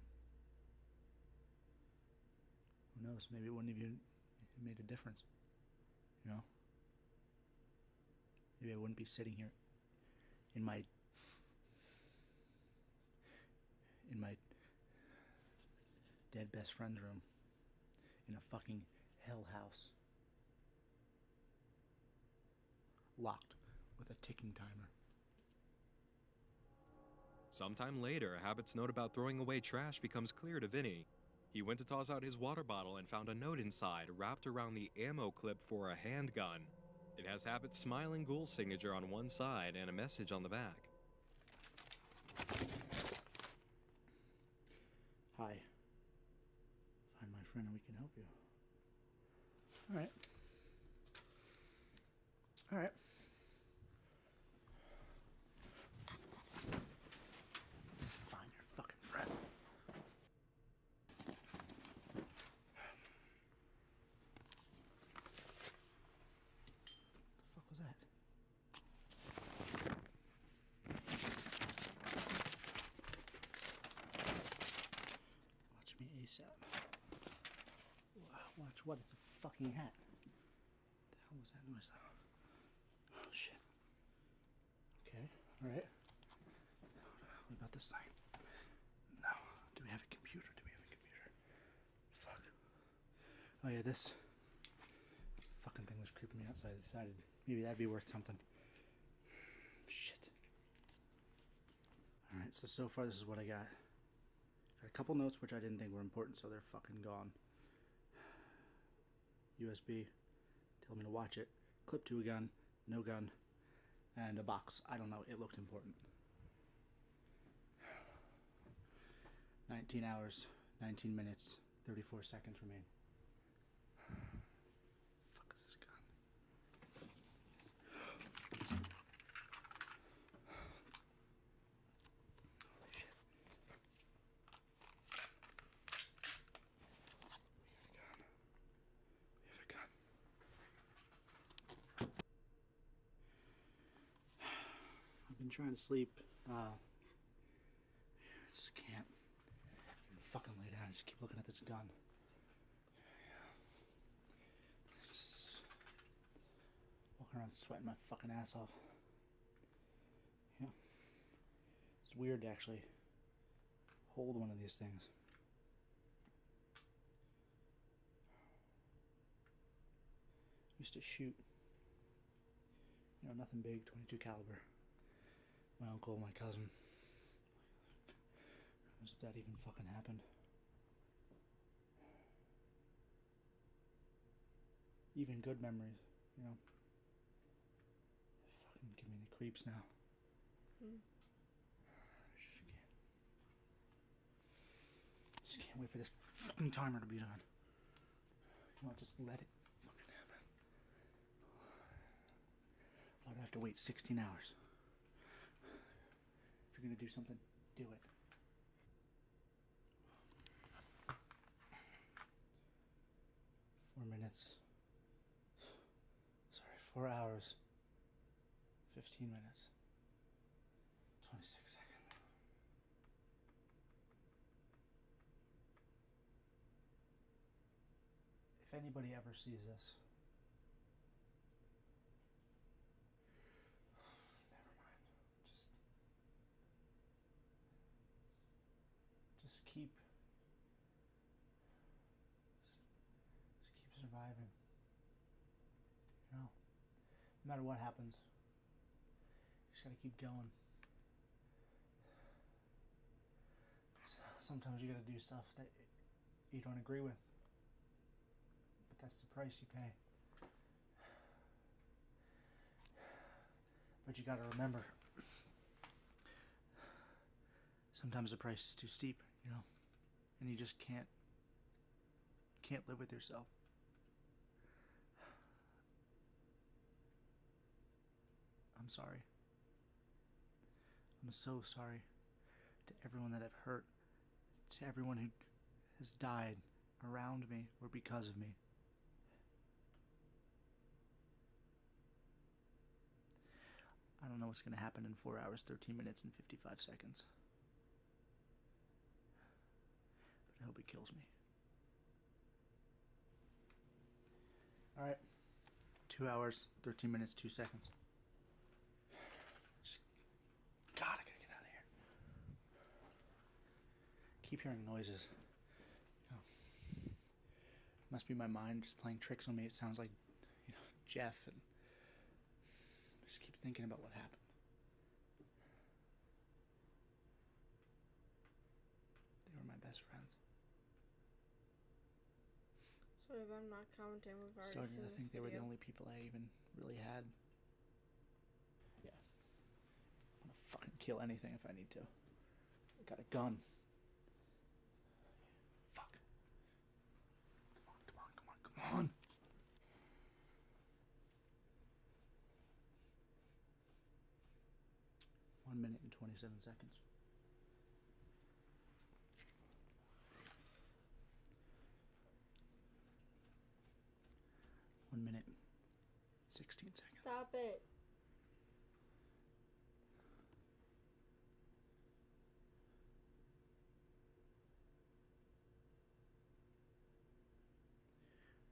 Who knows? Maybe it wouldn't even made a difference. You know? Maybe I wouldn't be sitting here in my dead best friend's room in a fucking hell house. Locked with a ticking timer. Sometime later, Habit's note about throwing away trash becomes clear to Vinny. He went to toss out his water bottle and found a note inside wrapped around the ammo clip for a handgun. It has Habit's smiling ghoul signature on one side and a message on the back. Hi. Find my friend and we can help you. Alright. Alright. Let's find your fucking friend. What the fuck was that? Watch me ASAP. Watch what? It's a fucking hat. What the hell was that noise? Oh shit. Okay, alright. What about this thing? No. Do we have a Oh yeah, this fucking thing was creeping me out, so I decided maybe that'd be worth something. Shit. Alright, so far this is what I got. Got a couple notes which I didn't think were important, so they're fucking gone. USB, tell me to watch it. Clip to a gun, no gun, and a box. I don't know, it looked important. 19 hours, 19 minutes, 34 seconds remain. Fuck is this gun? Holy shit. We have a gun. I've been trying to sleep. I just can't. Fucking lay down and just keep looking at this gun. Just walking around sweating my fucking ass off. Yeah. It's weird to actually hold one of these things. Used to shoot. You know, nothing big, 22 caliber. My uncle, my cousin. As if that even fucking happened. Even good memories, you know. Fucking give me the creeps now. Just can't wait for this fucking timer to be done. You know, just let it fucking happen. Why do I have to wait 16 hours? If you're gonna do something, do it. 4 minutes. Sorry, 4 hours. 15 minutes. 26 seconds. If anybody ever sees this, never mind. Just keep surviving. You know, no matter what happens, you just gotta keep going. Sometimes you gotta do stuff that you don't agree with, but that's the price you pay. But you gotta remember, sometimes the price is too steep, you know, and you just can't live with yourself. I'm sorry. I'm so sorry to everyone that I've hurt, to everyone who has died around me or because of me. I don't know what's going to happen in 4 hours, 13 minutes, and 55 seconds. But I hope it kills me. Alright. 2 hours, 13 minutes, 2 seconds. God, I gotta get out of here. Keep hearing noises. You know, must be my mind just playing tricks on me. It sounds like, you know, Jeff, and I just keep thinking about what happened. They were my best friends. Sorry that I'm not commenting. We've already Starting seen to this think they were the video. only people I even really had. Yeah. I'm gonna fucking kill anything if I need to. I got a gun. Fuck. Come on. 1 minute and 27 seconds. One minute, 16 seconds. Stop it.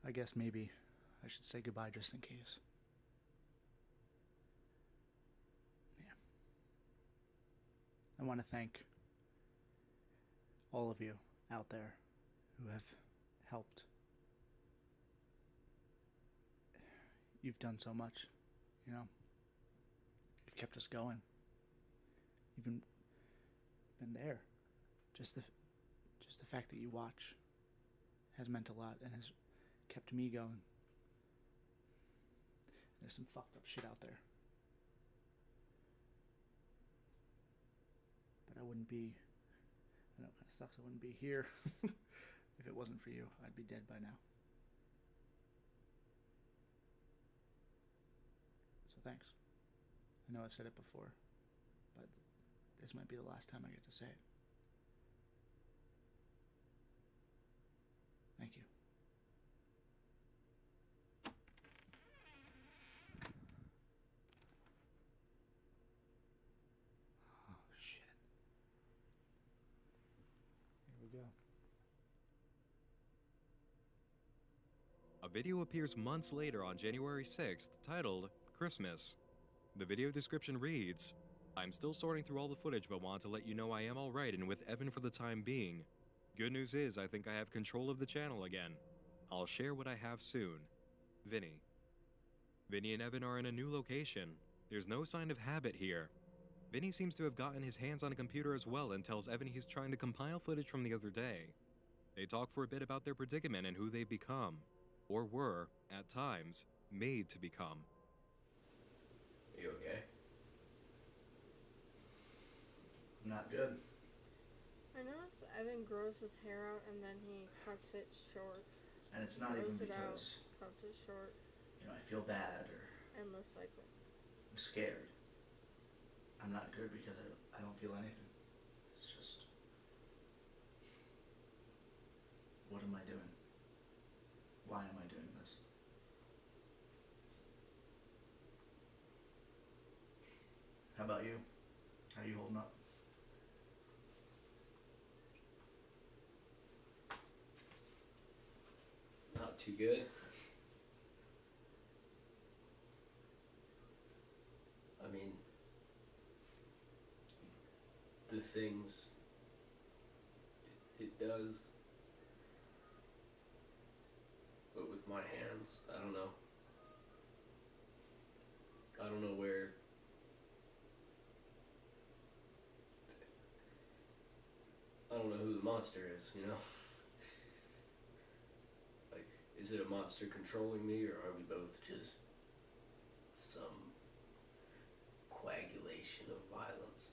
I guess maybe I should say goodbye just in case. Yeah. I want to thank all of you out there who have helped you've done so much, you know. You've kept us going. You've been there. Just the fact that you watch has meant a lot and has kept me going. There's some fucked up shit out there. But I know it kind of sucks I wouldn't be here if it wasn't for you. I'd be dead by now. So thanks. I know I've said it before, but this might be the last time I get to say it. Thank you. Oh, shit. Here we go. A video appears months later on January 6th titled Christmas. The video description reads, "I'm still sorting through all the footage but want to let you know I am alright and with Evan for the time being. Good news is I think I have control of the channel again. I'll share what I have soon. Vinny." Vinny and Evan are in a new location. There's no sign of habit here. Vinny seems to have gotten his hands on a computer as well and tells Evan he's trying to compile footage from the other day. They talk for a bit about their predicament and who they've become, or were, at times, made to become. Are you okay? Not good. I noticed Evan grows his hair out and then he cuts it short. And it's not even Grows it because, out, cuts it short. I feel bad or Endless cycle. I'm scared. I'm not good because I don't feel anything. It's just, what am I doing? Why am I doing this? How about you? How are you holding up? Not too good. I mean, the things it does, but with my hands, I don't know. I don't know where. I don't know who the monster is, you know? Like, is it a monster controlling me, or are we both just some coagulation of violence?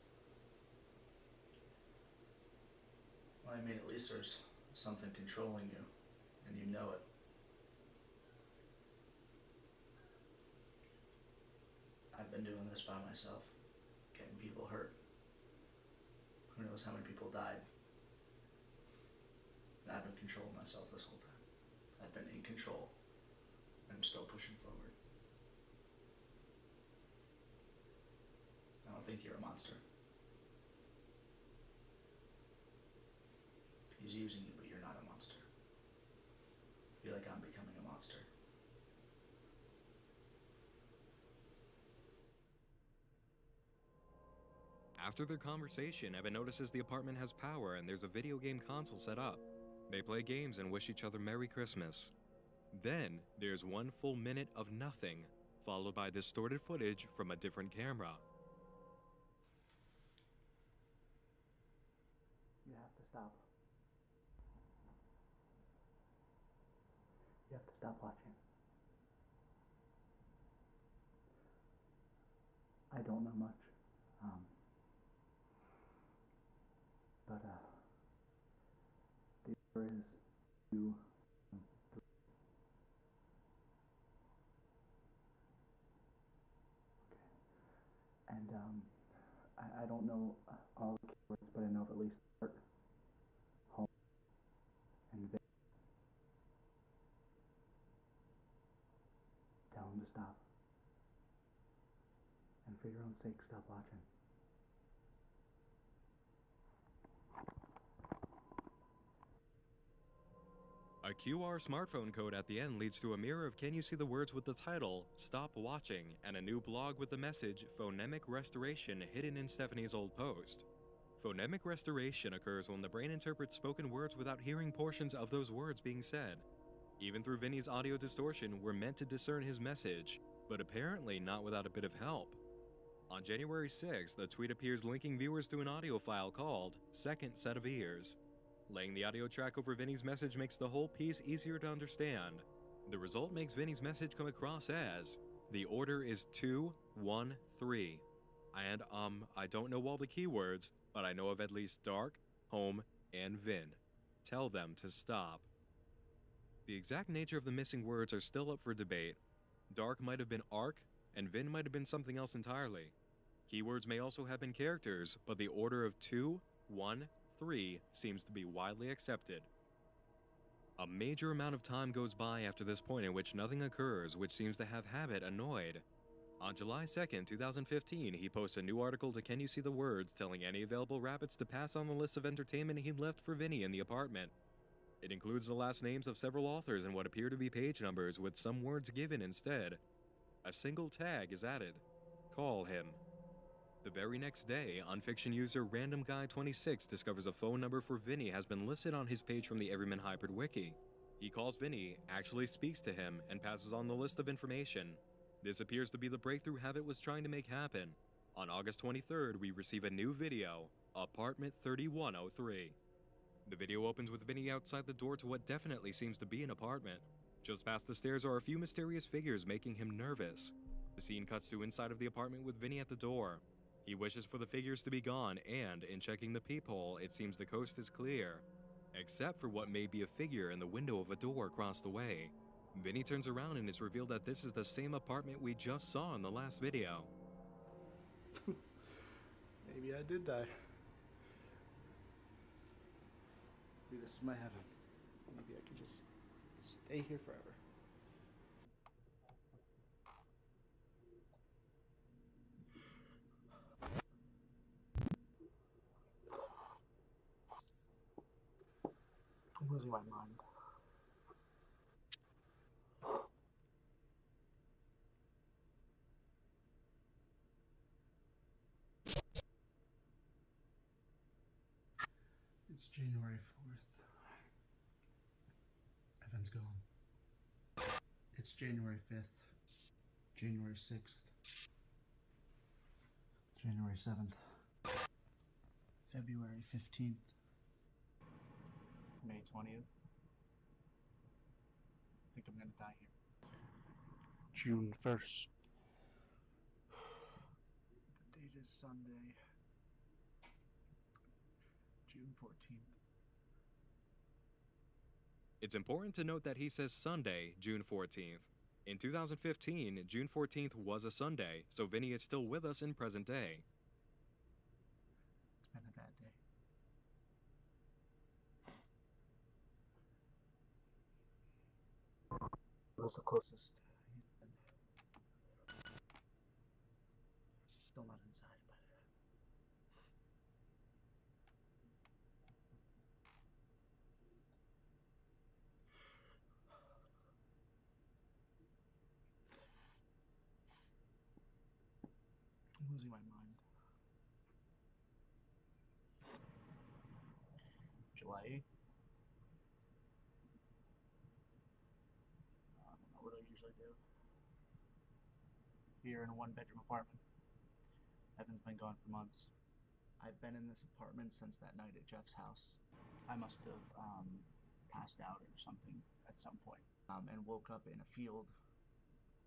Well, I mean, at least there's something controlling you, and you know it. I've been doing this by myself, getting people hurt. Who knows how many people died? And I've been controlling myself this whole time. I've been in control, and I'm still pushing forward. I don't think you're a monster. He's using you, but you're not a monster. I feel like I'm becoming a monster. After their conversation, Evan notices the apartment has power and there's a video game console set up. They play games and wish each other Merry Christmas. Then, there's 1 full minute of nothing, followed by distorted footage from a different camera. You have to stop. You have to stop watching. I don't know much. But the order is 2, 3. Okay. And I don't know all the keywords, but I know of at least start, home, and Vic. Tell him to stop. And for your own sake, stop watching. A QR smartphone code at the end leads to a mirror of Can You See the Words with the title, Stop Watching, and a new blog with the message, Phonemic Restoration, hidden in Stephanie's old post. Phonemic restoration occurs when the brain interprets spoken words without hearing portions of those words being said. Even through Vinny's audio distortion, we're meant to discern his message, but apparently not without a bit of help. On January 6th, a tweet appears linking viewers to an audio file called Second Set of Ears. Laying the audio track over Vinny's message makes the whole piece easier to understand. The result makes Vinny's message come across as, the order is 2, 1, 3. And, I don't know all the keywords, but I know of at least Dark, Home, and Vin. Tell them to stop. The exact nature of the missing words are still up for debate. Dark might have been Ark, and Vin might have been something else entirely. Keywords may also have been characters, but the order of 2, 1, 3 seems to be widely accepted. A major amount of time goes by after this point in which nothing occurs, which seems to have Habit annoyed. On July 2nd, 2015, he posts a new article to Can You See the Words, telling any available rabbits to pass on the list of entertainment he left for Vinny in the apartment. It includes the last names of several authors and what appear to be page numbers, with some words given instead. A single tag is added. Call him. The very next day, unfiction user RandomGuy26 discovers a phone number for Vinny has been listed on his page from the Everyman Hybrid wiki. He calls Vinny, actually speaks to him, and passes on the list of information. This appears to be the breakthrough Habit was trying to make happen. On August 23rd, we receive a new video, Apartment 3103. The video opens with Vinny outside the door to what definitely seems to be an apartment. Just past the stairs are a few mysterious figures making him nervous. The scene cuts to inside of the apartment with Vinny at the door. He wishes for the figures to be gone, and in checking the peephole, it seems the coast is clear. Except for what may be a figure in the window of a door across the way. Vinny turns around and it's revealed that this is the same apartment we just saw in the last video. Maybe I did die. Maybe this is my heaven. Maybe I could just stay here forever. I'm losing my mind. It's January 4th. Evan's gone. It's January 5th. January 6th. January 7th. February 15th. May 20th. I think I'm gonna die here. June 1st. The date is Sunday. June 14th. It's important to note that he says Sunday, June 14th. In 2015, June 14th was a Sunday, so Vinny is still with us in present day. It's been a bad day. It was the closest he's been. Still not inside, but I'm losing my mind. July 8th. I don't know what I usually do. Here in a one-bedroom apartment. Evan's been gone for months. I've been in this apartment since that night at Jeff's house. I must have passed out or something at some point, and woke up in a field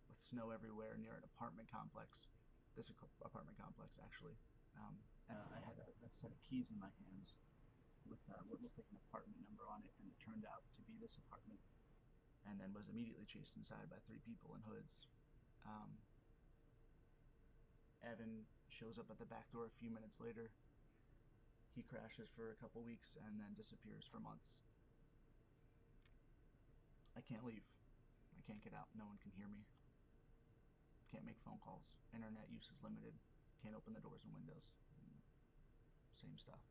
with snow everywhere near an apartment complex. This apartment complex, actually. I had a set of keys in my hands with what looked like an apartment number on it, and it turned out to be this apartment, and then was immediately chased inside by 3 people in hoods. Evan shows up at the back door a few minutes later. He crashes for a couple weeks and then disappears for months. I can't leave. I can't get out. No one can hear me. Can't make phone calls. Internet use is limited. Can't open the doors and windows. Same stuff.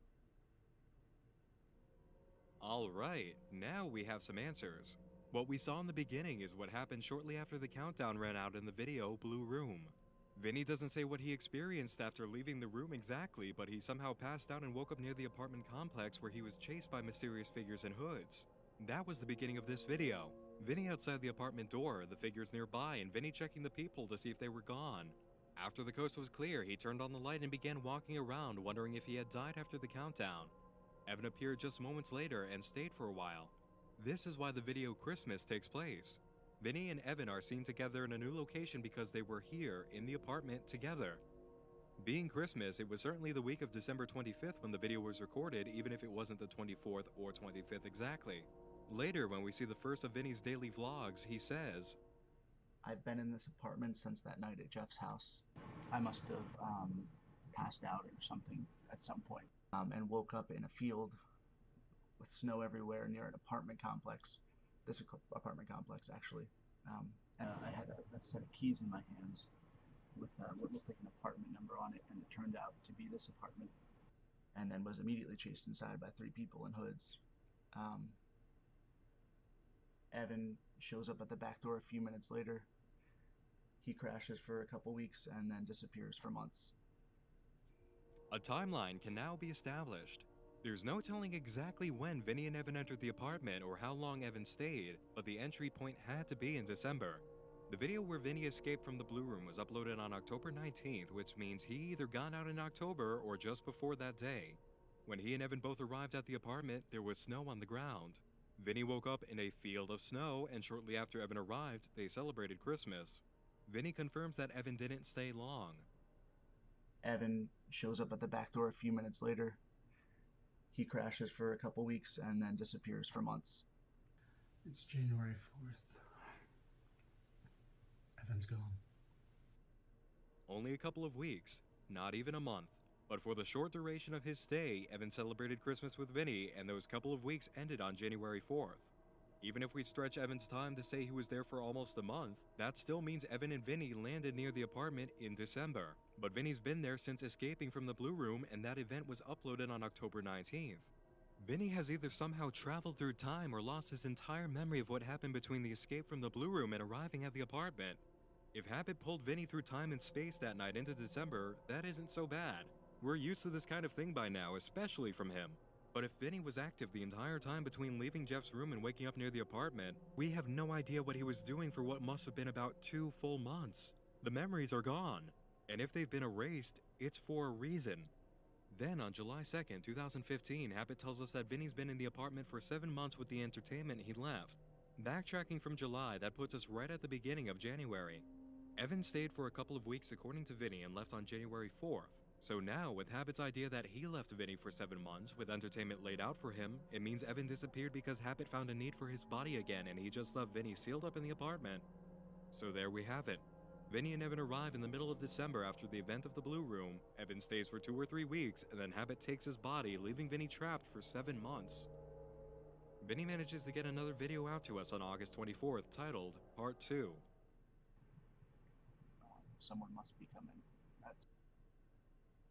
Alright, now we have some answers. What we saw in the beginning is what happened shortly after the countdown ran out in the video Blue Room. Vinny doesn't say what he experienced after leaving the room exactly, but he somehow passed out and woke up near the apartment complex where he was chased by mysterious figures in hoods. That was the beginning of this video. Vinny outside the apartment door, the figures nearby, and Vinny checking the people to see if they were gone. After the coast was clear, he turned on the light and began walking around, wondering if he had died after the countdown. Evan appeared just moments later and stayed for a while. This is why the video Christmas takes place. Vinny and Evan are seen together in a new location because they were here in the apartment together. Being Christmas, it was certainly the week of December 25th when the video was recorded, even if it wasn't the 24th or 25th exactly. Later, when we see the first of Vinny's daily vlogs, he says, I've been in this apartment since that night at Jeff's house. I must have passed out or something at some point, and woke up in a field with snow everywhere near an apartment complex. This apartment complex, actually. I had a set of keys in my hands with what looked like an apartment number on it, and it turned out to be this apartment, and then was immediately chased inside by 3 people in hoods. Evan shows up at the back door a few minutes later. He crashes for a couple weeks and then disappears for months. a timeline can now be established. There's no telling exactly when Vinny and Evan entered the apartment or how long Evan stayed, but the entry point had to be in December. The video where Vinny escaped from the Blue Room was uploaded on October 19th, which means he either got out in October or just before that day. When he and Evan both arrived at the apartment, there was snow on the ground. Vinny woke up in a field of snow, and shortly after Evan arrived, they celebrated Christmas. Vinny confirms that Evan didn't stay long. Evan shows up at the back door a few minutes later. He crashes for a couple weeks and then disappears for months. It's January 4th. Evan's gone. Only a couple of weeks, not even a month. But for the short duration of his stay, Evan celebrated Christmas with Vinny, and those couple of weeks ended on January 4th. Even if we stretch Evan's time to say he was there for almost a month, that still means Evan and Vinny landed near the apartment in December. But Vinny's been there since escaping from the Blue Room, and that event was uploaded on October 19th. Vinny has either somehow traveled through time or lost his entire memory of what happened between the escape from the Blue Room and arriving at the apartment. If Habit pulled Vinny through time and space that night into December, that isn't so bad. We're used to this kind of thing by now, especially from him. But if Vinny was active the entire time between leaving Jeff's room and waking up near the apartment, we have no idea what he was doing for what must have been about 2 full months. The memories are gone, and if they've been erased, it's for a reason. Then on July 2nd, 2015, Habit tells us that Vinny's been in the apartment for 7 months with the entertainment he left. Backtracking from July, that puts us right at the beginning of January. Evan stayed for a couple of weeks according to Vinny and left on January 4th. So now, with Habit's idea that he left Vinny for 7 months with entertainment laid out for him, it means Evan disappeared because Habit found a need for his body again and he just left Vinny sealed up in the apartment. So there we have it. Vinny and Evan arrive in the middle of December after the event of the Blue Room. Evan stays for 2 or 3 weeks, and then Habit takes his body, leaving Vinny trapped for 7 months. Vinny manages to get another video out to us on August 24th titled Part 2. Someone must be coming at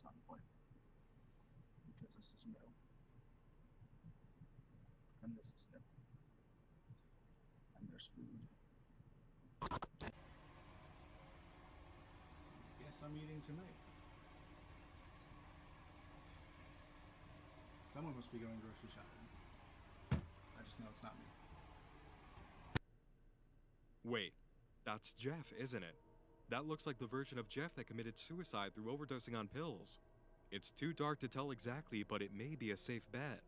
some point, because this is new, and this is new, and there's food. Yes, I'm eating tonight. Someone must be going grocery shopping. I just know it's not me. Wait, that's Jeff, isn't it? That looks like the version of Jeff that committed suicide through overdosing on pills. It's too dark to tell exactly, but it may be a safe bet.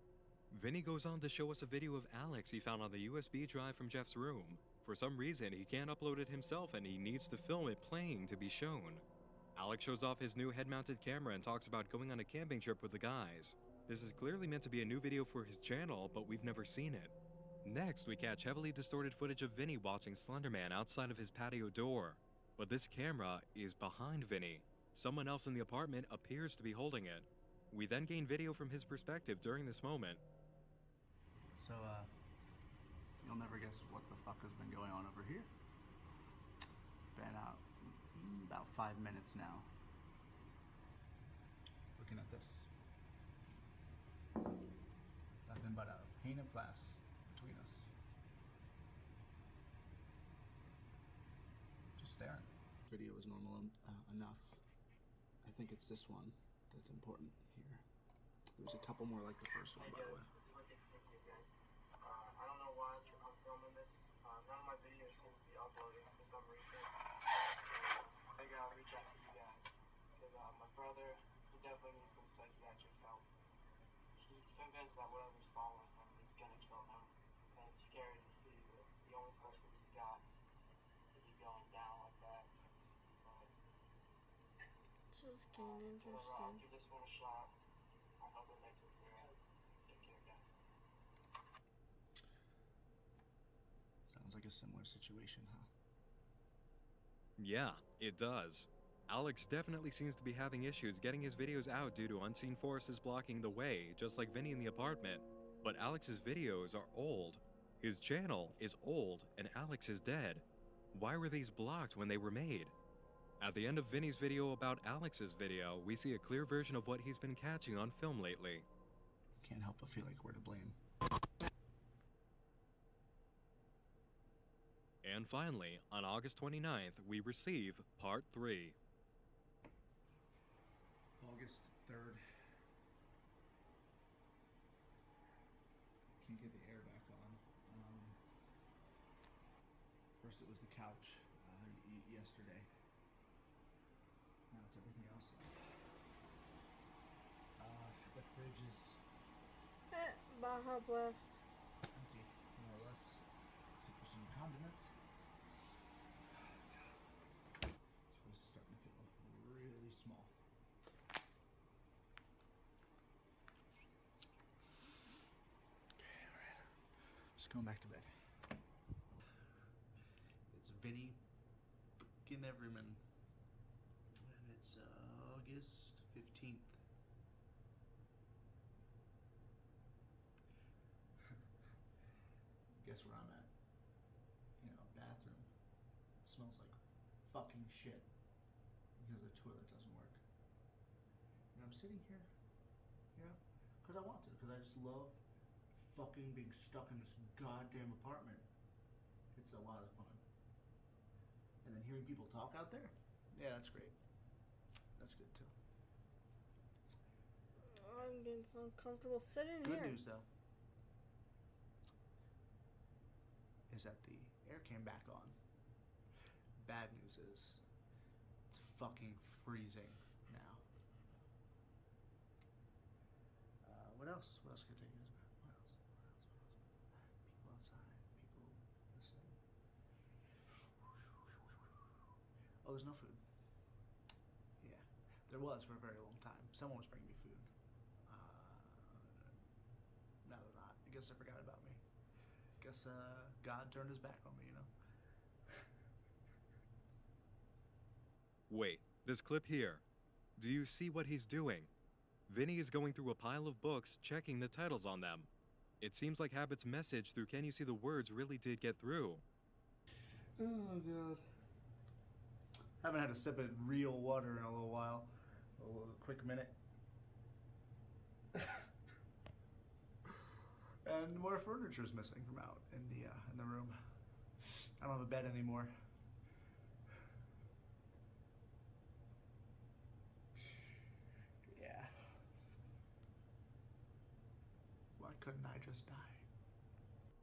Vinny goes on to show us a video of Alex he found on the USB drive from Jeff's room. For some reason, he can't upload it himself and he needs to film it playing to be shown. Alex shows off his new head-mounted camera and talks about going on a camping trip with the guys. This is clearly meant to be a new video for his channel, but we've never seen it. Next, we catch heavily distorted footage of Vinny watching Slenderman outside of his patio door. But this camera is behind Vinny. Someone else in the apartment appears to be holding it. We then gain video from his perspective during this moment. So, you'll never guess what the fuck has been going on over here. Been out about 5 minutes now. Looking at this. Nothing but a pane of glass between us. Just staring. Video is normal enough. I think it's this one that's important here. There's a couple more like the first one, by the way. I don't know why I'm filming this. None of uploading for some reason. I figured I'll reach out to you guys. Because my brother, he definitely needs some psychiatric help. He's convinced that whatever's following him is gonna kill him. And it's scary to see that the only person he's got to be going down like that. But, Just getting interesting. give this one a shot. I hope it makes me feel right. Take care, guys. Sounds like a similar situation, huh? Yeah, it does. Alex definitely seems to be having issues getting his videos out due to unseen forces blocking the way, just like Vinny in the apartment. But Alex's videos are old. His channel is old, and Alex is dead. Why were these blocked when they were made? At the end of Vinny's video about Alex's video, we see a clear version of what he's been catching on film lately. Can't help but feel like we're to blame. And finally, on August 29th, we receive Part 3. August 3rd. Can't get the air back on. First it was the couch yesterday. Now it's everything else. The fridge is About how blessed. empty, more or less, except for some condiments. This place is starting to feel really small. Okay, alright. Just going back to bed. It's Vinny fucking Everyman. And it's August 15th. Guess where I'm at? Bathroom. It smells like fucking shit because the toilet doesn't work. And I'm sitting here, because I want to, because I just love fucking being stuck in this goddamn apartment. It's a lot of fun. And then hearing people talk out there, yeah, that's great. That's good too. I'm getting so uncomfortable sitting Good here. news though is that the air came back on. Bad news is it's fucking freezing now. What else? What else can I tell you guys about? What else? People outside. People listening. Oh, there's no food. Yeah, there was for a very long time. Someone was bringing me food. Now they're not. I guess they forgot about me. Guess God turned his back on me, Wait, this clip here. Do you see what he's doing? Vinny is going through a pile of books, checking the titles on them. It seems like Habit's message through Can You See the Words really did get through. Oh, God. Haven't had a sip of real water in a little while. A quick minute. And more furniture's missing from out in the room. I don't have a bed anymore. Yeah. Why couldn't I just die?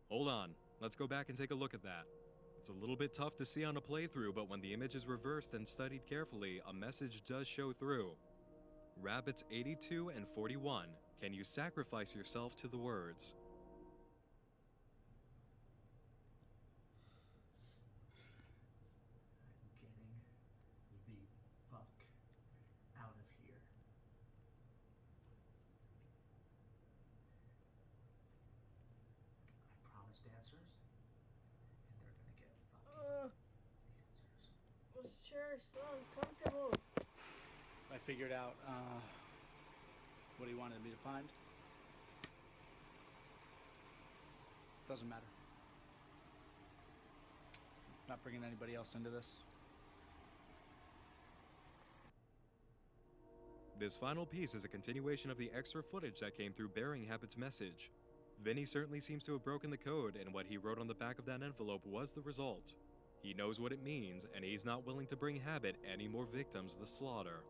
Hold on, let's go back and take a look at that. It's a little bit tough to see on a playthrough, but when the image is reversed and studied carefully, a message does show through. Rabbits 82 and 41, can you sacrifice yourself to the words? Getting the fuck out of here. I promised answers, and they're gonna get fucking answers. This chair is so uncomfortable. I figured out what he wanted me to find. Doesn't matter. Not bringing anybody else into this. This final piece is a continuation of the extra footage that came through bearing Habit's message. Vinny certainly seems to have broken the code, and what he wrote on the back of that envelope was the result. He knows what it means, and he's not willing to bring Habit any more victims to the slaughter.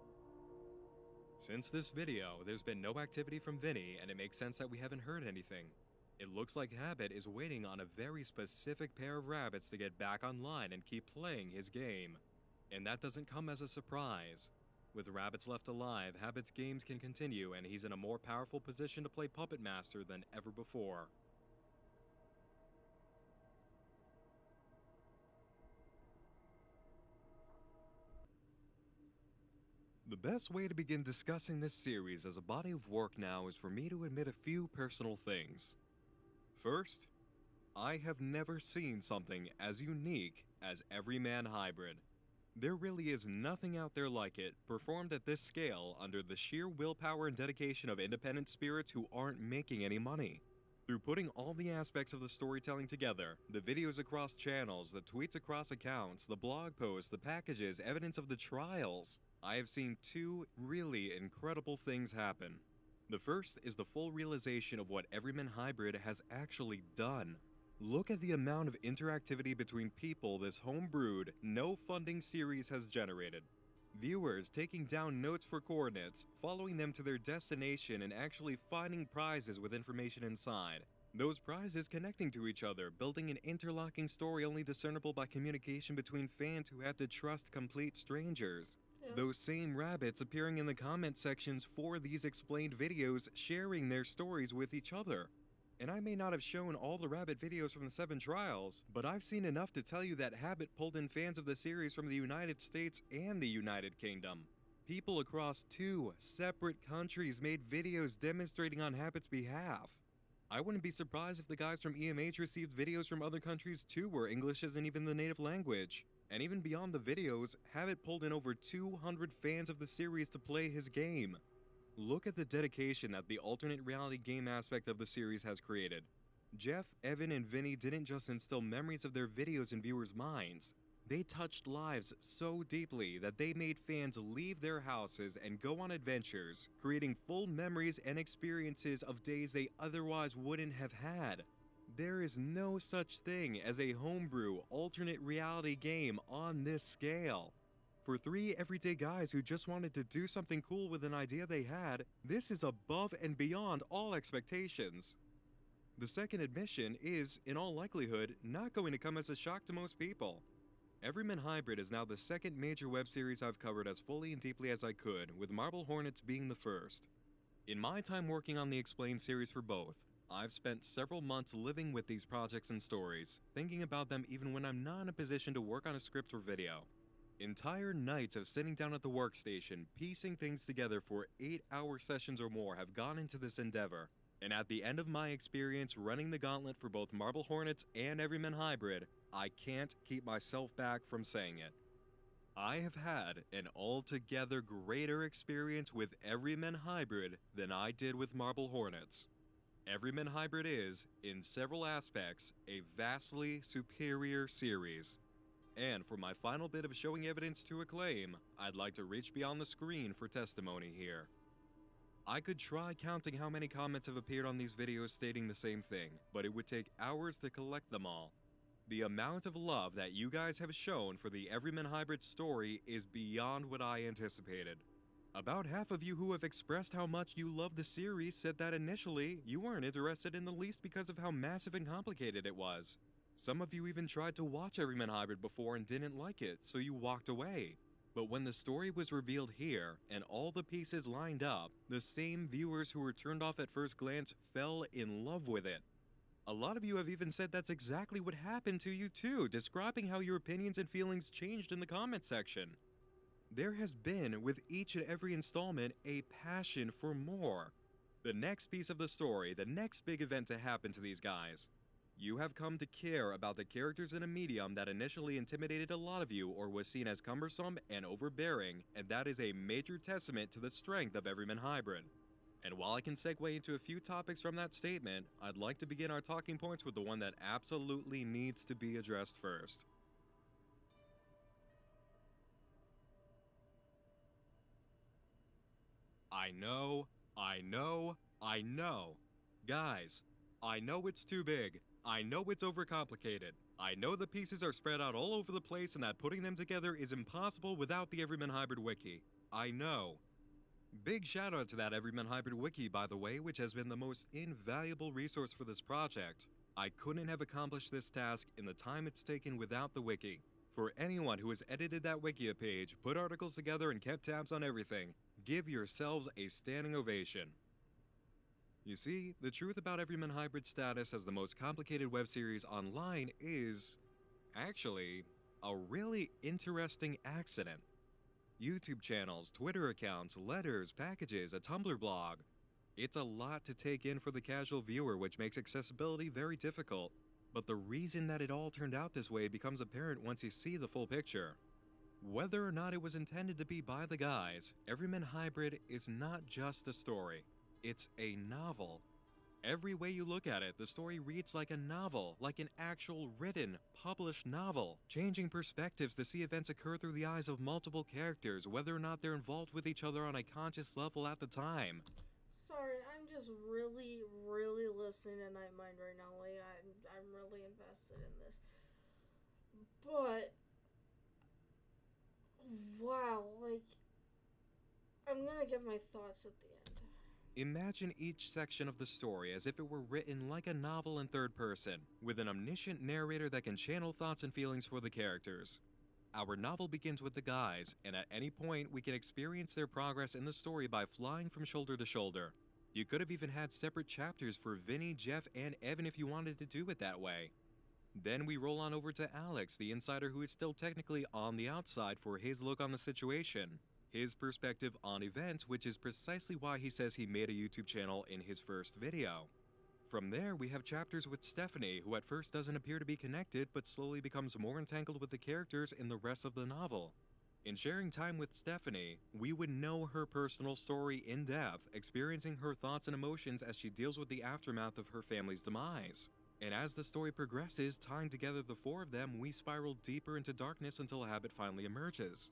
Since this video, there's been no activity from Vinny, and it makes sense that we haven't heard anything. It looks like Habit is waiting on a very specific pair of rabbits to get back online and keep playing his game. And that doesn't come as a surprise. With rabbits left alive, Habit's games can continue and he's in a more powerful position to play Puppet Master than ever before. The best way to begin discussing this series as a body of work now is for me to admit a few personal things. First, I have never seen something as unique as Everyman Hybrid. There really is nothing out there like it, performed at this scale under the sheer willpower and dedication of independent spirits who aren't making any money. Through putting all the aspects of the storytelling together, the videos across channels, the tweets across accounts, the blog posts, the packages, evidence of the trials, I have seen two really incredible things happen. The first is the full realization of what Everyman Hybrid has actually done. Look at the amount of interactivity between people this homebrewed, no-funding series has generated. Viewers taking down notes for coordinates, following them to their destination and actually finding prizes with information inside. Those prizes connecting to each other, building an interlocking story only discernible by communication between fans who have to trust complete strangers. Those same rabbits appearing in the comment sections for these explained videos, sharing their stories with each other. And I may not have shown all the rabbit videos from the 7 trials, but I've seen enough to tell you that Habit pulled in fans of the series from the United States and the United Kingdom. People across 2 separate countries made videos demonstrating on Habit's behalf. I wouldn't be surprised if the guys from EMH received videos from other countries too where English isn't even the native language. And even beyond the videos, Habit pulled in over 200 fans of the series to play his game. Look at the dedication that the alternate reality game aspect of the series has created. Jeff, Evan, and Vinny didn't just instill memories of their videos in viewers' minds. They touched lives so deeply that they made fans leave their houses and go on adventures, creating full memories and experiences of days they otherwise wouldn't have had. There is no such thing as a homebrew alternate reality game on this scale. For 3 everyday guys who just wanted to do something cool with an idea they had, this is above and beyond all expectations. The second admission is, in all likelihood, not going to come as a shock to most people. Everyman Hybrid is now the second major web series I've covered as fully and deeply as I could, with Marble Hornets being the first. In my time working on the Explained series for both, I've spent several months living with these projects and stories, thinking about them even when I'm not in a position to work on a script or video. Entire nights of sitting down at the workstation, piecing things together for 8-hour sessions or more have gone into this endeavor, and at the end of my experience running the gauntlet for both Marble Hornets and Everyman Hybrid, I can't keep myself back from saying it. I have had an altogether greater experience with Everyman Hybrid than I did with Marble Hornets. Everyman Hybrid is, in several aspects, a vastly superior series. And for my final bit of showing evidence to Acclaim, I'd like to reach beyond the screen for testimony here. I could try counting how many comments have appeared on these videos stating the same thing, but it would take hours to collect them all. The amount of love that you guys have shown for the Everyman Hybrid story is beyond what I anticipated. About half of you who have expressed how much you love the series said that initially you weren't interested in the least because of how massive and complicated it was. Some of you even tried to watch Everyman Hybrid before and didn't like it, so you walked away. But when the story was revealed here, and all the pieces lined up, the same viewers who were turned off at first glance fell in love with it. A lot of you have even said that's exactly what happened to you too, describing how your opinions and feelings changed in the comment section. There has been, with each and every installment, a passion for more. The next piece of the story, the next big event to happen to these guys. You have come to care about the characters in a medium that initially intimidated a lot of you or was seen as cumbersome and overbearing, and that is a major testament to the strength of Everyman Hybrid. And while I can segue into a few topics from that statement, I'd like to begin our talking points with the one that absolutely needs to be addressed first. I know. Guys, I know it's too big. I know it's overcomplicated. I know the pieces are spread out all over the place and that putting them together is impossible without the Everyman Hybrid wiki. I know. Big shout out to that Everyman Hybrid wiki, by the way, which has been the most invaluable resource for this project. I couldn't have accomplished this task in the time it's taken without the wiki. For anyone who has edited that Wikia page, put articles together, and kept tabs on everything, give yourselves a standing ovation. You see, the truth about Everyman Hybrid status as the most complicated web series online is, actually, a really interesting accident. YouTube channels, Twitter accounts, letters, packages, a Tumblr blog. It's a lot to take in for the casual viewer, which makes accessibility very difficult. But the reason that it all turned out this way becomes apparent once you see the full picture. Whether or not it was intended to be by the guys, Everyman Hybrid is not just a story. It's a novel. Every way you look at it, the story reads like a novel, like an actual written, published novel, changing perspectives to see events occur through the eyes of multiple characters, whether or not they're involved with each other on a conscious level at the time. Sorry, I'm just really listening to Nightmind right now. Like, I'm really invested in this. But, wow, like, I'm gonna give my thoughts at the end. Imagine each section of the story as if it were written like a novel in third person, with an omniscient narrator that can channel thoughts and feelings for the characters. Our novel begins with the guys, and at any point we can experience their progress in the story by flying from shoulder to shoulder. You could have even had separate chapters for Vinny, Jeff, and Evan if you wanted to do it that way. Then we roll on over to Alex, the insider who is still technically on the outside, for his look on the situation. His perspective on events, which is precisely why he says he made a YouTube channel in his first video. From there, we have chapters with Stephanie, who at first doesn't appear to be connected, but slowly becomes more entangled with the characters in the rest of the novel. In sharing time with Stephanie, we would know her personal story in depth, experiencing her thoughts and emotions as she deals with the aftermath of her family's demise. And as the story progresses, tying together the four of them, we spiral deeper into darkness until a habit finally emerges.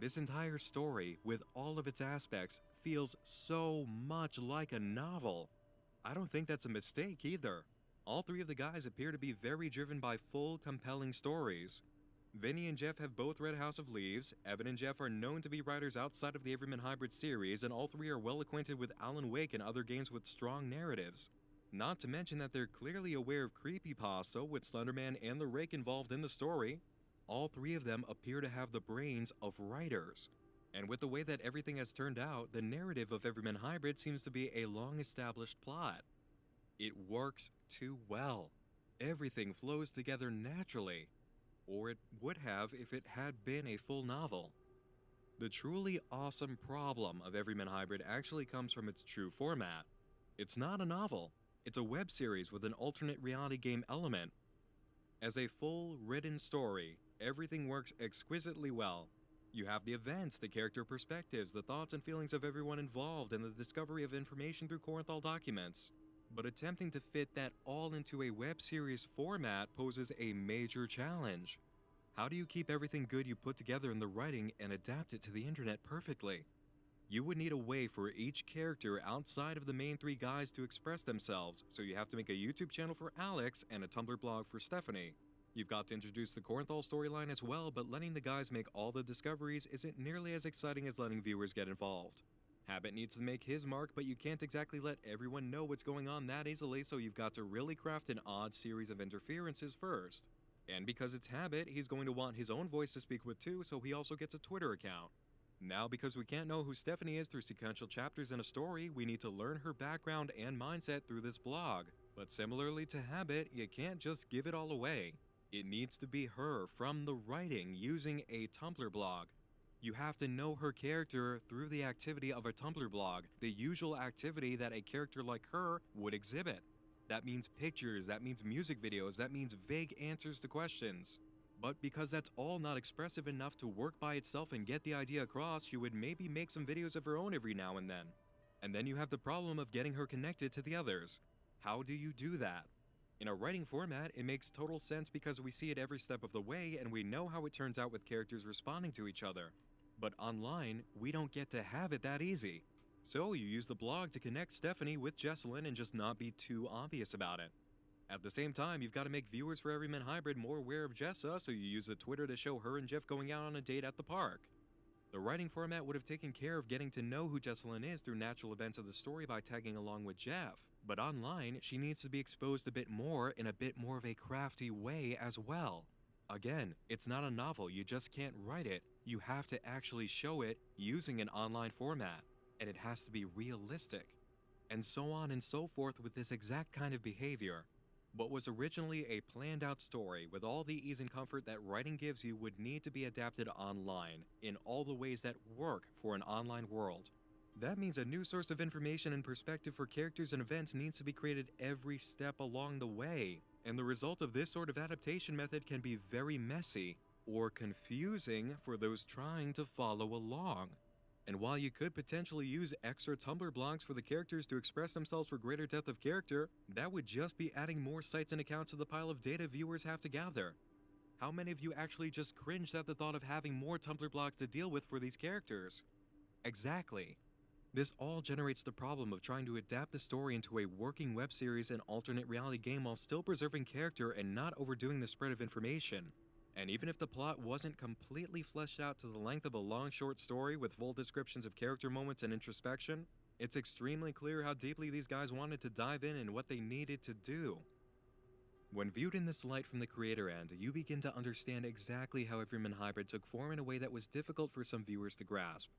This entire story, with all of its aspects, feels so much like a novel. I don't think that's a mistake either. All three of the guys appear to be very driven by full, compelling stories. Vinny and Jeff have both read House of Leaves, Evan and Jeff are known to be writers outside of the Everyman Hybrid series, and all three are well acquainted with Alan Wake and other games with strong narratives. Not to mention that they're clearly aware of Creepypasta, with Slenderman and the Rake involved in the story. All three of them appear to have the brains of writers. And with the way that everything has turned out, the narrative of Everyman Hybrid seems to be a long-established plot. It works too well. Everything flows together naturally. Or it would have if it had been a full novel. The truly awesome problem of Everyman Hybrid actually comes from its true format. It's not a novel. It's a web series with an alternate reality game element. As a full, written story, everything works exquisitely well. You have the events, the character perspectives, the thoughts and feelings of everyone involved, and the discovery of information through Corenthal documents. But attempting to fit that all into a web series format poses a major challenge. How do you keep everything good you put together in the writing and adapt it to the internet perfectly? You would need a way for each character outside of the main three guys to express themselves, so you have to make a YouTube channel for Alex and a Tumblr blog for Stephanie. You've got to introduce the Corenthal storyline as well, but letting the guys make all the discoveries isn't nearly as exciting as letting viewers get involved. Habit needs to make his mark, but you can't exactly let everyone know what's going on that easily, so you've got to really craft an odd series of interferences first. And because it's Habit, he's going to want his own voice to speak with too, so he also gets a Twitter account. Now, because we can't know who Stephanie is through sequential chapters in a story, we need to learn her background and mindset through this blog. But similarly to Habit, you can't just give it all away. It needs to be her from the writing using a Tumblr blog. You have to know her character through the activity of a Tumblr blog, the usual activity that a character like her would exhibit. That means pictures, that means music videos, that means vague answers to questions. But because that's all not expressive enough to work by itself and get the idea across, she would maybe make some videos of her own every now and then. And then you have the problem of getting her connected to the others. How do you do that? In a writing format, it makes total sense because we see it every step of the way and we know how it turns out with characters responding to each other. But online, we don't get to have it that easy. So you use the blog to connect Stephanie with Jesselyn and just not be too obvious about it. At the same time, you've got to make viewers for Everyman Hybrid more aware of Jessa, so you use the Twitter to show her and Jeff going out on a date at the park. The writing format would have taken care of getting to know who Jesselyn is through natural events of the story by tagging along with Jeff, but online, she needs to be exposed a bit more in a bit more of a crafty way as well. Again, it's not a novel, you just can't write it, you have to actually show it using an online format, and it has to be realistic. And so on and so forth with this exact kind of behavior. What was originally a planned out story with all the ease and comfort that writing gives you would need to be adapted online in all the ways that work for an online world. That means a new source of information and perspective for characters and events needs to be created every step along the way, and the result of this sort of adaptation method can be very messy or confusing for those trying to follow along. And while you could potentially use extra Tumblr blogs for the characters to express themselves for greater depth of character, that would just be adding more sites and accounts to the pile of data viewers have to gather. How many of you actually just cringed at the thought of having more Tumblr blogs to deal with for these characters? Exactly. This all generates the problem of trying to adapt the story into a working web series and alternate reality game while still preserving character and not overdoing the spread of information. And even if the plot wasn't completely fleshed out to the length of a long short story with full descriptions of character moments and introspection, it's extremely clear how deeply these guys wanted to dive in and what they needed to do. When viewed in this light from the creator end, you begin to understand exactly how Everyman Hybrid took form in a way that was difficult for some viewers to grasp.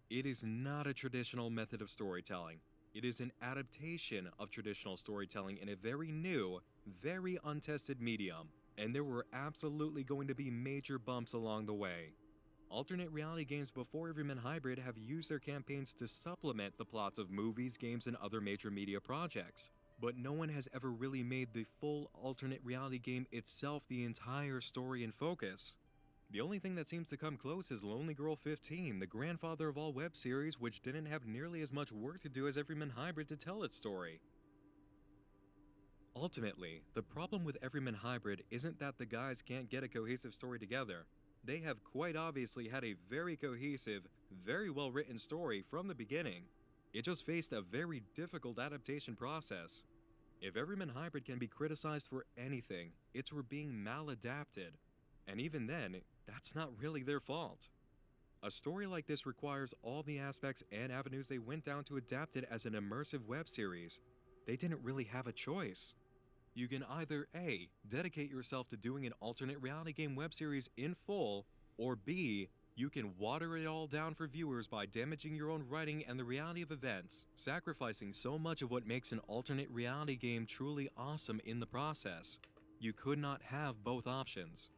It is not a traditional method of storytelling. It is an adaptation of traditional storytelling in a very new, very untested medium. And there were absolutely going to be major bumps along the way. Alternate reality games before Everyman Hybrid have used their campaigns to supplement the plots of movies, games, and other major media projects, but no one has ever really made the full alternate reality game itself the entire story and focus. The only thing that seems to come close is Lonely Girl 15, the grandfather of all web series, which didn't have nearly as much work to do as Everyman Hybrid to tell its story. Ultimately, the problem with Everyman Hybrid isn't that the guys can't get a cohesive story together. They have quite obviously had a very cohesive, very well written story from the beginning. It just faced a very difficult adaptation process. If Everyman Hybrid can be criticized for anything, it's for being maladapted. And even then, that's not really their fault. A story like this requires all the aspects and avenues they went down to adapt it as an immersive web series. They didn't really have a choice. You can either A, dedicate yourself to doing an alternate reality game web series in full, or B, you can water it all down for viewers by damaging your own writing and the reality of events, sacrificing so much of what makes an alternate reality game truly awesome in the process. You could not have both options.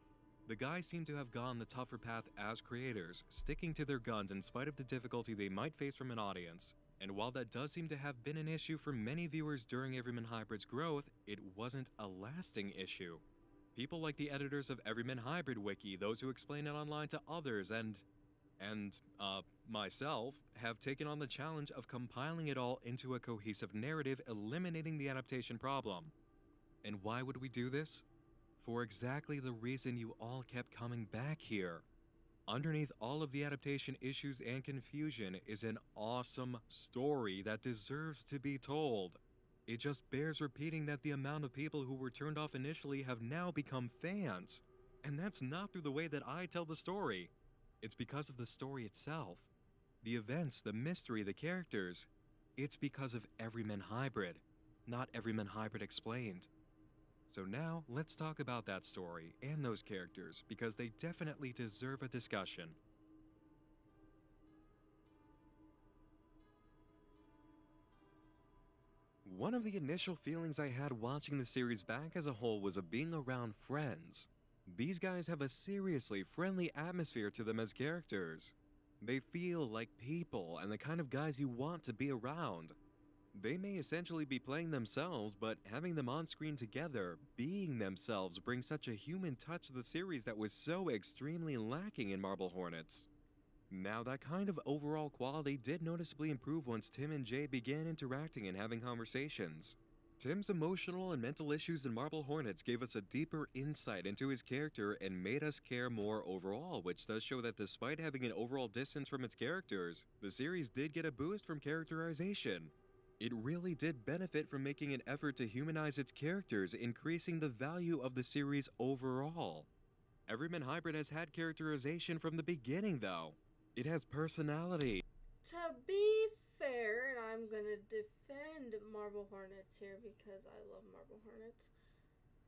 The guys seem to have gone the tougher path as creators, sticking to their guns in spite of the difficulty they might face from an audience. And while that does seem to have been an issue for many viewers during Everyman Hybrid's growth, it wasn't a lasting issue. People like the editors of Everyman Hybrid Wiki, those who explain it online to others, and myself, have taken on the challenge of compiling it all into a cohesive narrative, eliminating the adaptation problem. And why would we do this? For exactly the reason you all kept coming back here. Underneath all of the adaptation issues and confusion is an awesome story that deserves to be told. It just bears repeating that the amount of people who were turned off initially have now become fans. And that's not through the way that I tell the story. It's because of the story itself. The events, the mystery, the characters. It's because of Everyman Hybrid, not Everyman Hybrid Explained. So now, let's talk about that story and those characters, because they definitely deserve a discussion. One of the initial feelings I had watching the series back as a whole was of being around friends. These guys have a seriously friendly atmosphere to them as characters. They feel like people and the kind of guys you want to be around. They may essentially be playing themselves, but having them on screen together, being themselves, brings such a human touch to the series that was so extremely lacking in Marble Hornets. Now, that kind of overall quality did noticeably improve once Tim and Jay began interacting and having conversations. Tim's emotional and mental issues in Marble Hornets gave us a deeper insight into his character and made us care more overall, which does show that despite having an overall distance from its characters, the series did get a boost from characterization. It really did benefit from making an effort to humanize its characters, increasing the value of the series overall. Everyman Hybrid has had characterization from the beginning, though. It has personality. To be fair, and I'm gonna defend Marble Hornets here because I love Marble Hornets.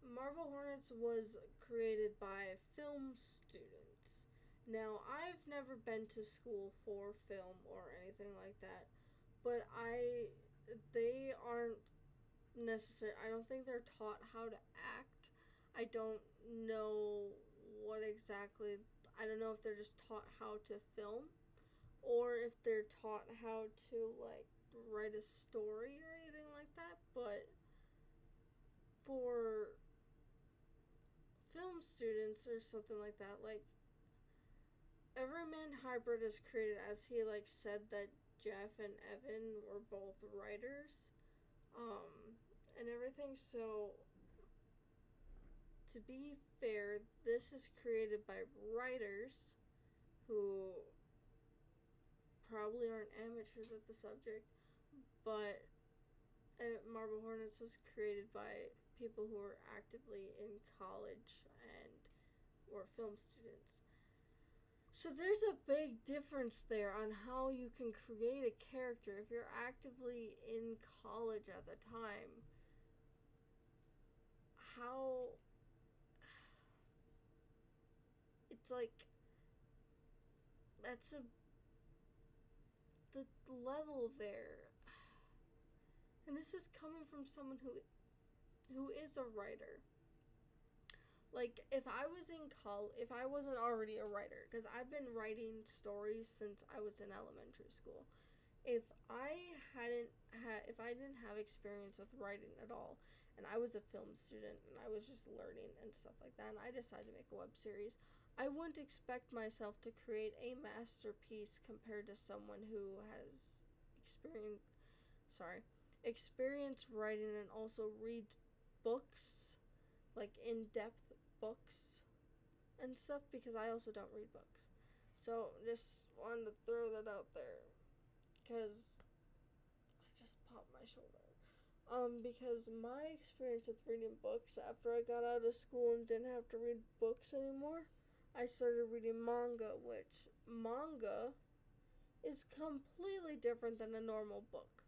Marble Hornets was created by film students. Now, I've never been to school for film or anything like that, but they aren't necessary. I don't think they're taught how to act. I don't know what exactly. I don't know if they're just taught how to film, or if they're taught how to like write a story or anything like that. But for film students or something like that, like Everyman Hybrid is created, as he like said, that Jeff and Evan were both writers, and everything. So, to be fair, this is created by writers who probably aren't amateurs at the subject, but Marble Hornets was created by people who are actively in college and were film students. So there's a big difference there on how you can create a character if you're actively in college at the time. How it's like that's the level there. And this is coming from someone who is a writer. Like, if I wasn't already a writer, because I've been writing stories since I was in elementary school. If I didn't have experience with writing at all, and I was a film student, and I was just learning and stuff like that, and I decided to make a web series, I wouldn't expect myself to create a masterpiece compared to someone who has experience writing and also reads books, like in-depth books and stuff, because I also don't read books. So just wanted to throw that out there because I just popped my shoulder. Because my experience with reading books after I got out of school and didn't have to read books anymore, I started reading manga, which manga is completely different than a normal book.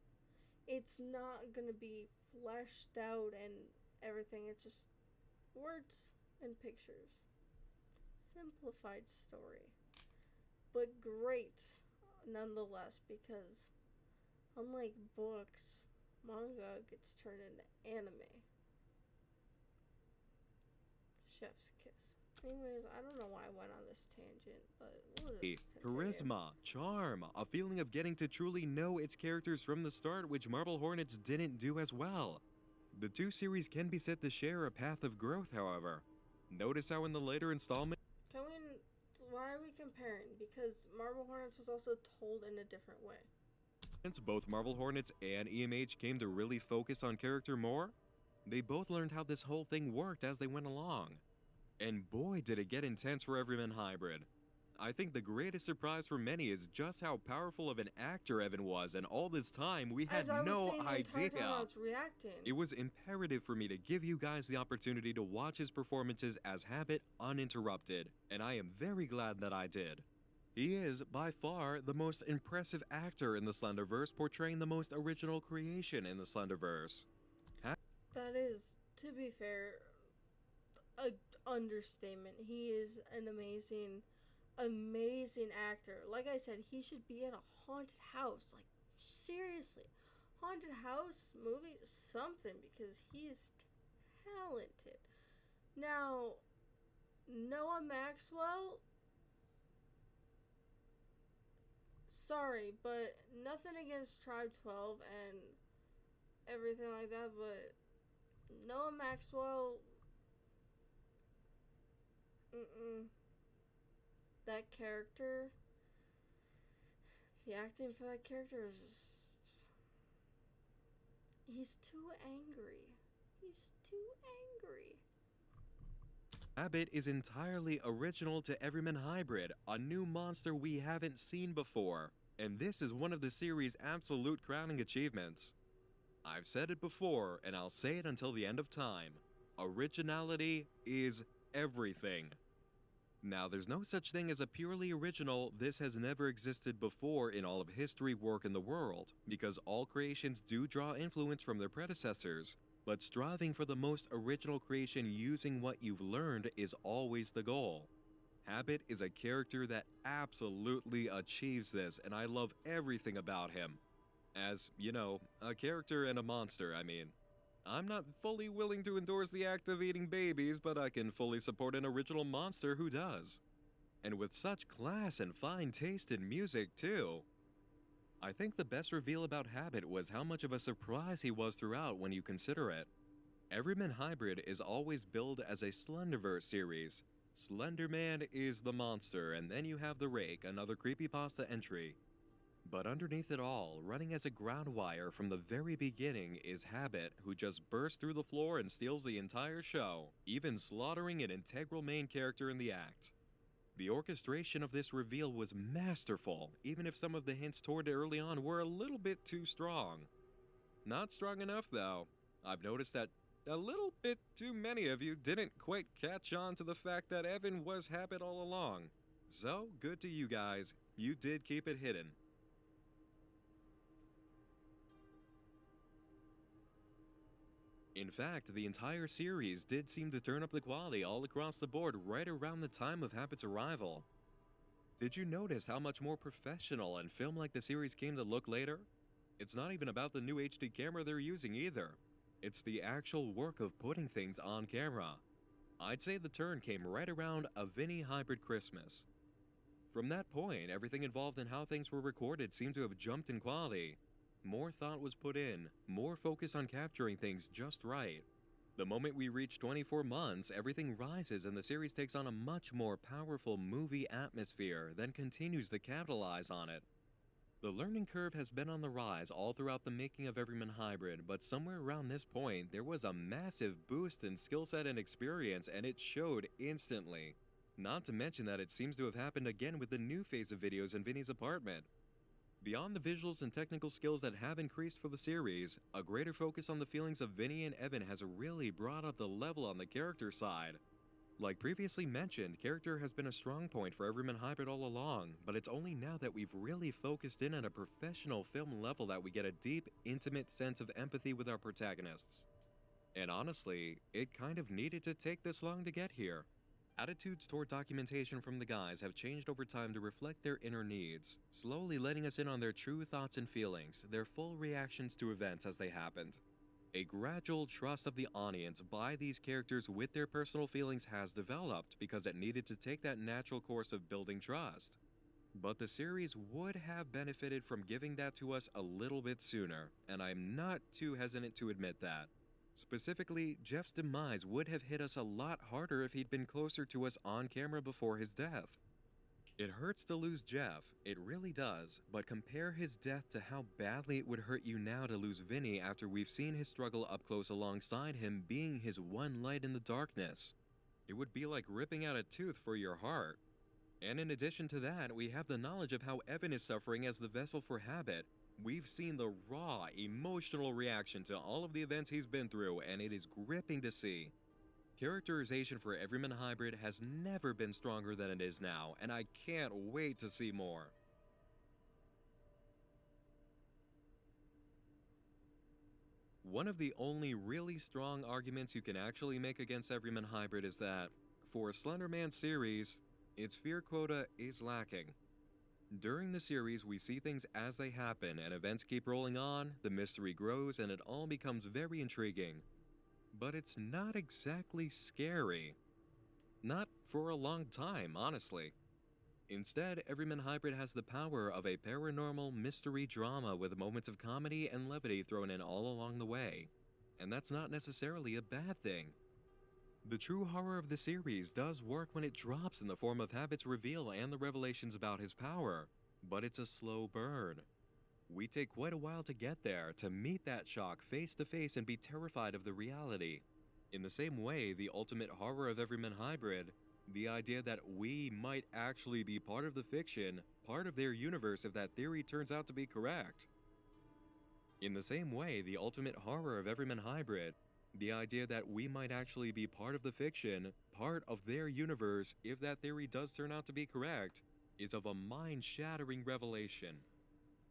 It's not gonna be fleshed out and everything. It's just words and pictures. Simplified story. But great nonetheless, because unlike books, manga gets turned into anime. Chef's kiss. Anyways, I don't know why I went on this tangent, but we'll just continue. Charisma, charm, a feeling of getting to truly know its characters from the start, which Marble Hornets didn't do as well. The two series can be said to share a path of growth, however. Notice how in the later installment, why are we comparing? Because Marble Hornets was also told in a different way. both Marble Hornets and EMH came to really focus on character more. They both learned how this whole thing worked as they went along. And boy, did it get intense for Everyman Hybrid. I think the greatest surprise for many is just how powerful of an actor Evan was, and all this time we had no idea. I was reacting. It was imperative for me to give you guys the opportunity to watch his performances as habit uninterrupted, and I am very glad that I did. He is, by far, the most impressive actor in the Slenderverse, portraying the most original creation in the Slenderverse. That is, to be fair, an understatement. He is an amazing actor. Like I said, he should be in a haunted house. Like, seriously. Haunted house movie, something, because he is talented. Now, Noah Maxwell, sorry, but nothing against Tribe 12 and everything like that, but Noah Maxwell, that character, the acting for that character is just, he's too angry. He's too angry. Habit is entirely original to Everyman Hybrid, a new monster we haven't seen before, and this is one of the series' absolute crowning achievements. I've said it before, and I'll say it until the end of time. Originality is everything. Now, there's no such thing as a purely original, this has never existed before in all of history work in the world, because all creations do draw influence from their predecessors, but striving for the most original creation using what you've learned is always the goal. Habit is a character that absolutely achieves this, and I love everything about him. As, you know, a character and a monster, I mean. I'm not fully willing to endorse the act of eating babies, but I can fully support an original monster who does. And with such class and fine taste in music, too. I think the best reveal about Habit was how much of a surprise he was throughout when you consider it. Everyman Hybrid is always billed as a Slenderverse series. Slenderman is the monster, and then you have the Rake, another creepypasta entry. But underneath it all, running as a ground wire from the very beginning is Habit, who just bursts through the floor and steals the entire show, even slaughtering an integral main character in the act. The orchestration of this reveal was masterful, even if some of the hints toward it early on were a little bit too strong. Not strong enough, though. I've noticed that a little bit too many of you didn't quite catch on to the fact that Evan was Habit all along. So, good to you guys. You did keep it hidden. In fact, the entire series did seem to turn up the quality all across the board right around the time of Habit's arrival. Did you notice how much more professional and film-like the series came to look later? It's not even about the new HD camera they're using either. It's the actual work of putting things on camera. I'd say the turn came right around a EverymanHYBRID Christmas. From that point, everything involved in how things were recorded seemed to have jumped in quality. More thought was put in, more focus on capturing things just right. The moment we reach 24 months, everything rises and the series takes on a much more powerful movie atmosphere, then continues to capitalize on it. The learning curve has been on the rise all throughout the making of EverymanHYBRID, but somewhere around this point, there was a massive boost in skill set and experience, and it showed instantly. Not to mention that it seems to have happened again with the new phase of videos in Vinny's apartment. Beyond the visuals and technical skills that have increased for the series, a greater focus on the feelings of Vinny and Evan has really brought up the level on the character side. Like previously mentioned, character has been a strong point for EverymanHYBRID all along, but it's only now that we've really focused in at a professional film level that we get a deep, intimate sense of empathy with our protagonists. And honestly, it kind of needed to take this long to get here. Attitudes toward documentation from the guys have changed over time to reflect their inner needs, slowly letting us in on their true thoughts and feelings, their full reactions to events as they happened. A gradual trust of the audience by these characters with their personal feelings has developed because it needed to take that natural course of building trust. But the series would have benefited from giving that to us a little bit sooner, and I'm not too hesitant to admit that. Specifically, Jeff's demise would have hit us a lot harder if he'd been closer to us on camera before his death. It hurts to lose Jeff, it really does, but compare his death to how badly it would hurt you now to lose Vinny after we've seen his struggle up close alongside him being his one light in the darkness. It would be like ripping out a tooth for your heart. And in addition to that, we have the knowledge of how Evan is suffering as the vessel for Habit. We've seen the raw, emotional reaction to all of the events he's been through, and it is gripping to see. Characterization for EverymanHYBRID has never been stronger than it is now, and I can't wait to see more. One of the only really strong arguments you can actually make against EverymanHYBRID is that, for a Slenderman series, its fear quota is lacking. During the series, we see things as they happen, and events keep rolling on, the mystery grows, and it all becomes very intriguing. But it's not exactly scary. Not for a long time, honestly. Instead, EverymanHYBRID has the power of a paranormal mystery drama with moments of comedy and levity thrown in all along the way. And that's not necessarily a bad thing. The true horror of the series does work when it drops in the form of Habit's reveal and the revelations about his power, but it's a slow burn. We take quite a while to get there, to meet that shock face to face and be terrified of the reality. In the same way, the ultimate horror of EverymanHYBRID, the idea that we might actually be part of the fiction, part of their universe if that theory turns out to be correct. In the same way, the ultimate horror of EverymanHYBRID, the idea that we might actually be part of the fiction, part of their universe, if that theory does turn out to be correct, is of a mind-shattering revelation.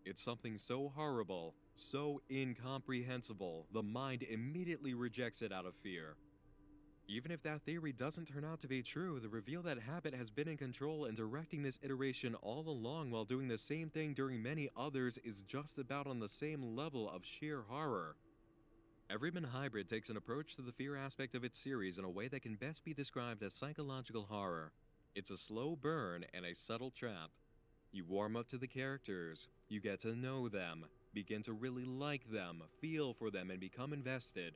It's something so horrible, so incomprehensible, the mind immediately rejects it out of fear. Even if that theory doesn't turn out to be true, the reveal that Habit has been in control and directing this iteration all along while doing the same thing during many others is just about on the same level of sheer horror. Everyman Hybrid takes an approach to the fear aspect of its series in a way that can best be described as psychological horror. It's a slow burn and a subtle trap. You warm up to the characters, you get to know them, begin to really like them, feel for them, and become invested.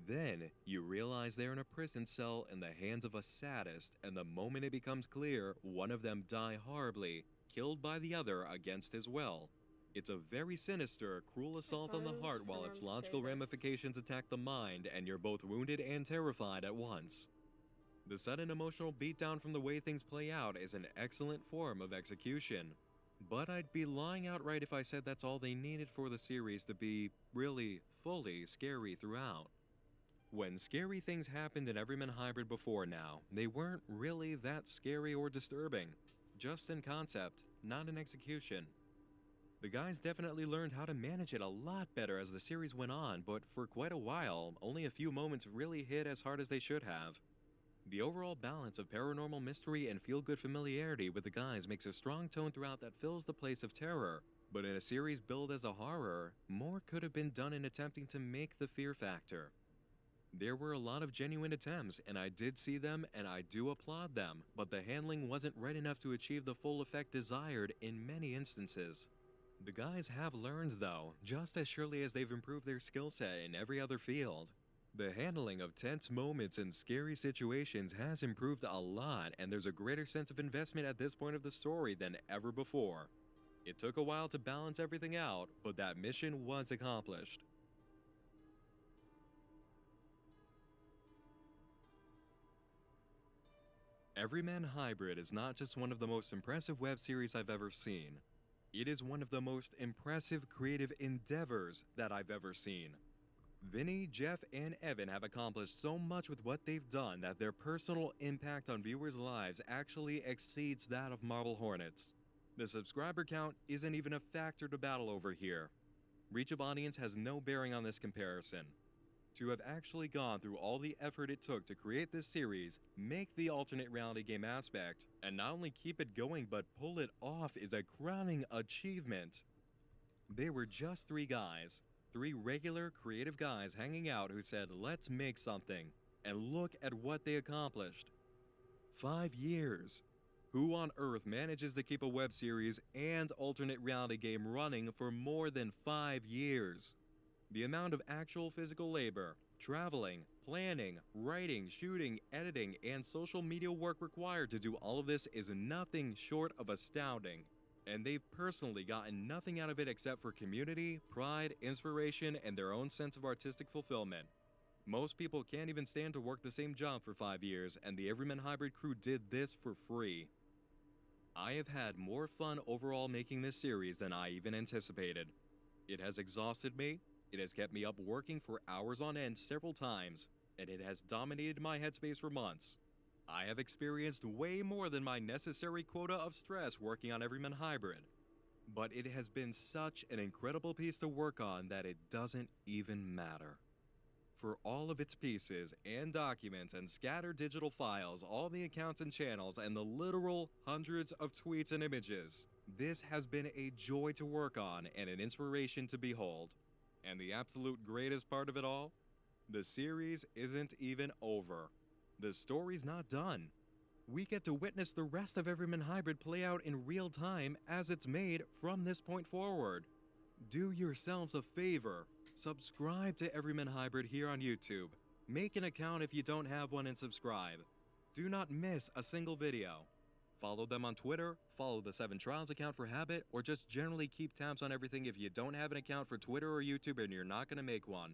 Then, you realize they're in a prison cell in the hands of a sadist, and the moment it becomes clear, one of them die horribly, killed by the other against his will. It's a very sinister, cruel assault on the heart while its logical ramifications attack the mind, and you're both wounded and terrified at once. The sudden emotional beatdown from the way things play out is an excellent form of execution. But I'd be lying outright if I said that's all they needed for the series to be, really, fully scary throughout. When scary things happened in Everyman Hybrid before now, they weren't really that scary or disturbing. Just in concept, not in execution. The guys definitely learned how to manage it a lot better as the series went on, but for quite a while, only a few moments really hit as hard as they should have. The overall balance of paranormal mystery and feel-good familiarity with the guys makes a strong tone throughout that fills the place of terror, but in a series billed as a horror, more could have been done in attempting to make the fear factor. There were a lot of genuine attempts, and I did see them and I do applaud them, but the handling wasn't right enough to achieve the full effect desired in many instances. The guys have learned though, just as surely as they've improved their skill set in every other field. The handling of tense moments and scary situations has improved a lot, and there's a greater sense of investment at this point of the story than ever before. It took a while to balance everything out, but that mission was accomplished. Everyman Hybrid is not just one of the most impressive web series I've ever seen. It is one of the most impressive creative endeavors that I've ever seen. Vinny, Jeff, and Evan have accomplished so much with what they've done that their personal impact on viewers' lives actually exceeds that of Marble Hornets. The subscriber count isn't even a factor to battle over here. Reach of audience has no bearing on this comparison. To have actually gone through all the effort it took to create this series, make the alternate reality game aspect, and not only keep it going but pull it off is a crowning achievement. They were just three guys. Three regular, creative guys hanging out who said, let's make something. And look at what they accomplished. 5 years. Who on earth manages to keep a web series and alternate reality game running for more than 5 years? The amount of actual physical labor, traveling, planning, writing, shooting, editing, and social media work required to do all of this is nothing short of astounding. And they've personally gotten nothing out of it except for community, pride, inspiration, and their own sense of artistic fulfillment. Most people can't even stand to work the same job for 5 years, and the Everyman Hybrid crew did this for free. I have had more fun overall making this series than I even anticipated. It has exhausted me, it has kept me up working for hours on end several times, and it has dominated my headspace for months. I have experienced way more than my necessary quota of stress working on Everyman Hybrid, but it has been such an incredible piece to work on that it doesn't even matter. For all of its pieces and documents and scattered digital files, all the accounts and channels, and the literal hundreds of tweets and images, this has been a joy to work on and an inspiration to behold. And the absolute greatest part of it all? The series isn't even over. The story's not done. We get to witness the rest of Everyman Hybrid play out in real time as it's made from this point forward. Do yourselves a favor. Subscribe to Everyman Hybrid here on YouTube. Make an account if you don't have one and subscribe. Do not miss a single video. Follow them on Twitter, follow the 7 Trials account for Habit, or just generally keep tabs on everything if you don't have an account for Twitter or YouTube and you're not going to make one.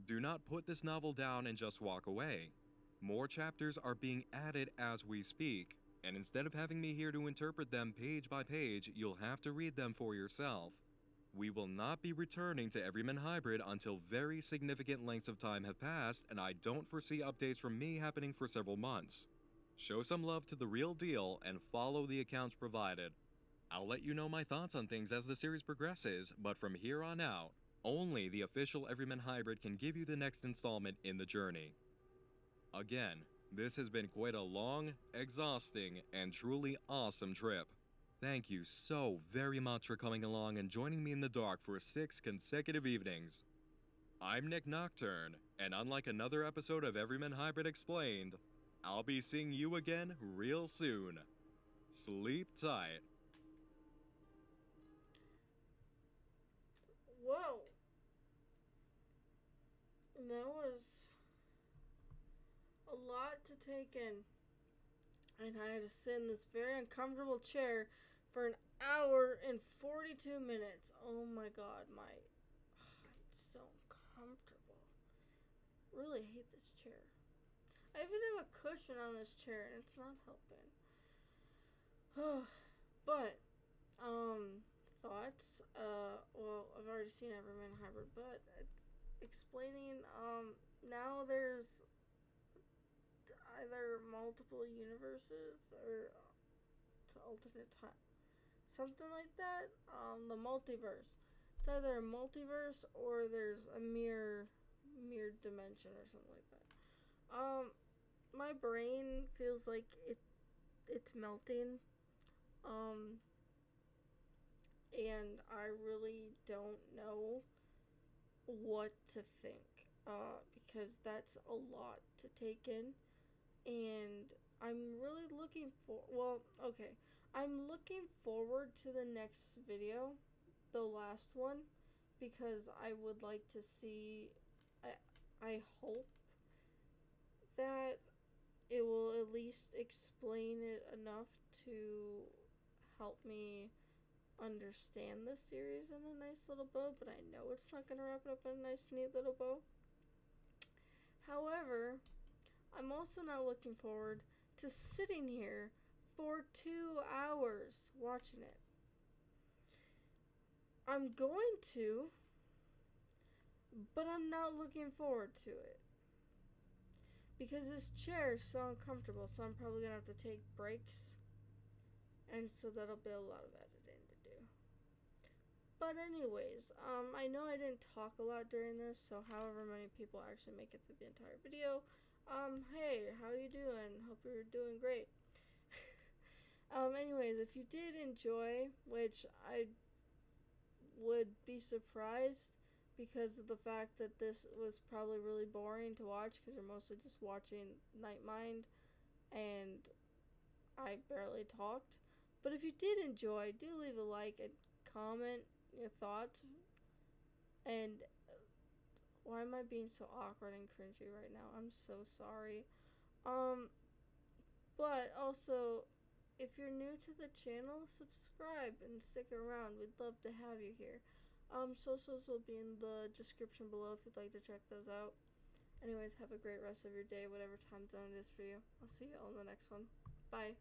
Do not put this novel down and just walk away. More chapters are being added as we speak, and instead of having me here to interpret them page by page, you'll have to read them for yourself. We will not be returning to Everyman Hybrid until very significant lengths of time have passed, and I don't foresee updates from me happening for several months. Show some love to the real deal and follow the accounts provided. I'll let you know my thoughts on things as the series progresses, but from here on out, only the official Everyman Hybrid can give you the next installment in the journey. Again, this has been quite a long, exhausting, and truly awesome trip. Thank you so very much for coming along and joining me in the dark for 6 consecutive evenings. I'm Nick Nocturne, and unlike another episode of Everyman Hybrid Explained, I'll be seeing you again real soon. Sleep tight. Whoa. That was a lot to take in. And I had to sit in this very uncomfortable chair for an hour and 42 minutes. Oh my god, I'm so uncomfortable. Really hate this chair. I even have a cushion on this chair and it's not helping. But, thoughts? Well, I've already seen Everyman Hybrid, but explaining, now there's either multiple universes or alternate time, something like that. The multiverse. It's either a multiverse or there's a mirror dimension or something like that. My brain feels like it's melting. And I really don't know what to think. Because that's a lot to take in. And I'm really looking I'm looking forward to the next video, the last one, because I would like to see, I hope that it will at least explain it enough to help me understand the series in a nice little bow, but I know it's not going to wrap it up in a nice, neat little bow. However, I'm also not looking forward to sitting here for 2 hours watching it. I'm going to, but I'm not looking forward to it. Because this chair is so uncomfortable, so I'm probably going to have to take breaks. And so that'll be a lot of editing to do. But anyways, I know I didn't talk a lot during this, so however many people actually make it through the entire video, hey, how you doing? Hope you're doing great. Anyways, if you did enjoy, which I would be surprised because of the fact that this was probably really boring to watch because you're mostly just watching Nightmind and I barely talked. But if you did enjoy, do leave a like and comment your thoughts. And why am I being so awkward and cringy right now? I'm so sorry. But also, if you're new to the channel, subscribe and stick around. We'd love to have you here. Socials will be in the description below if you'd like to check those out. Anyways, have a great rest of your day, whatever time zone it is for you. I'll see you all in the next one. Bye.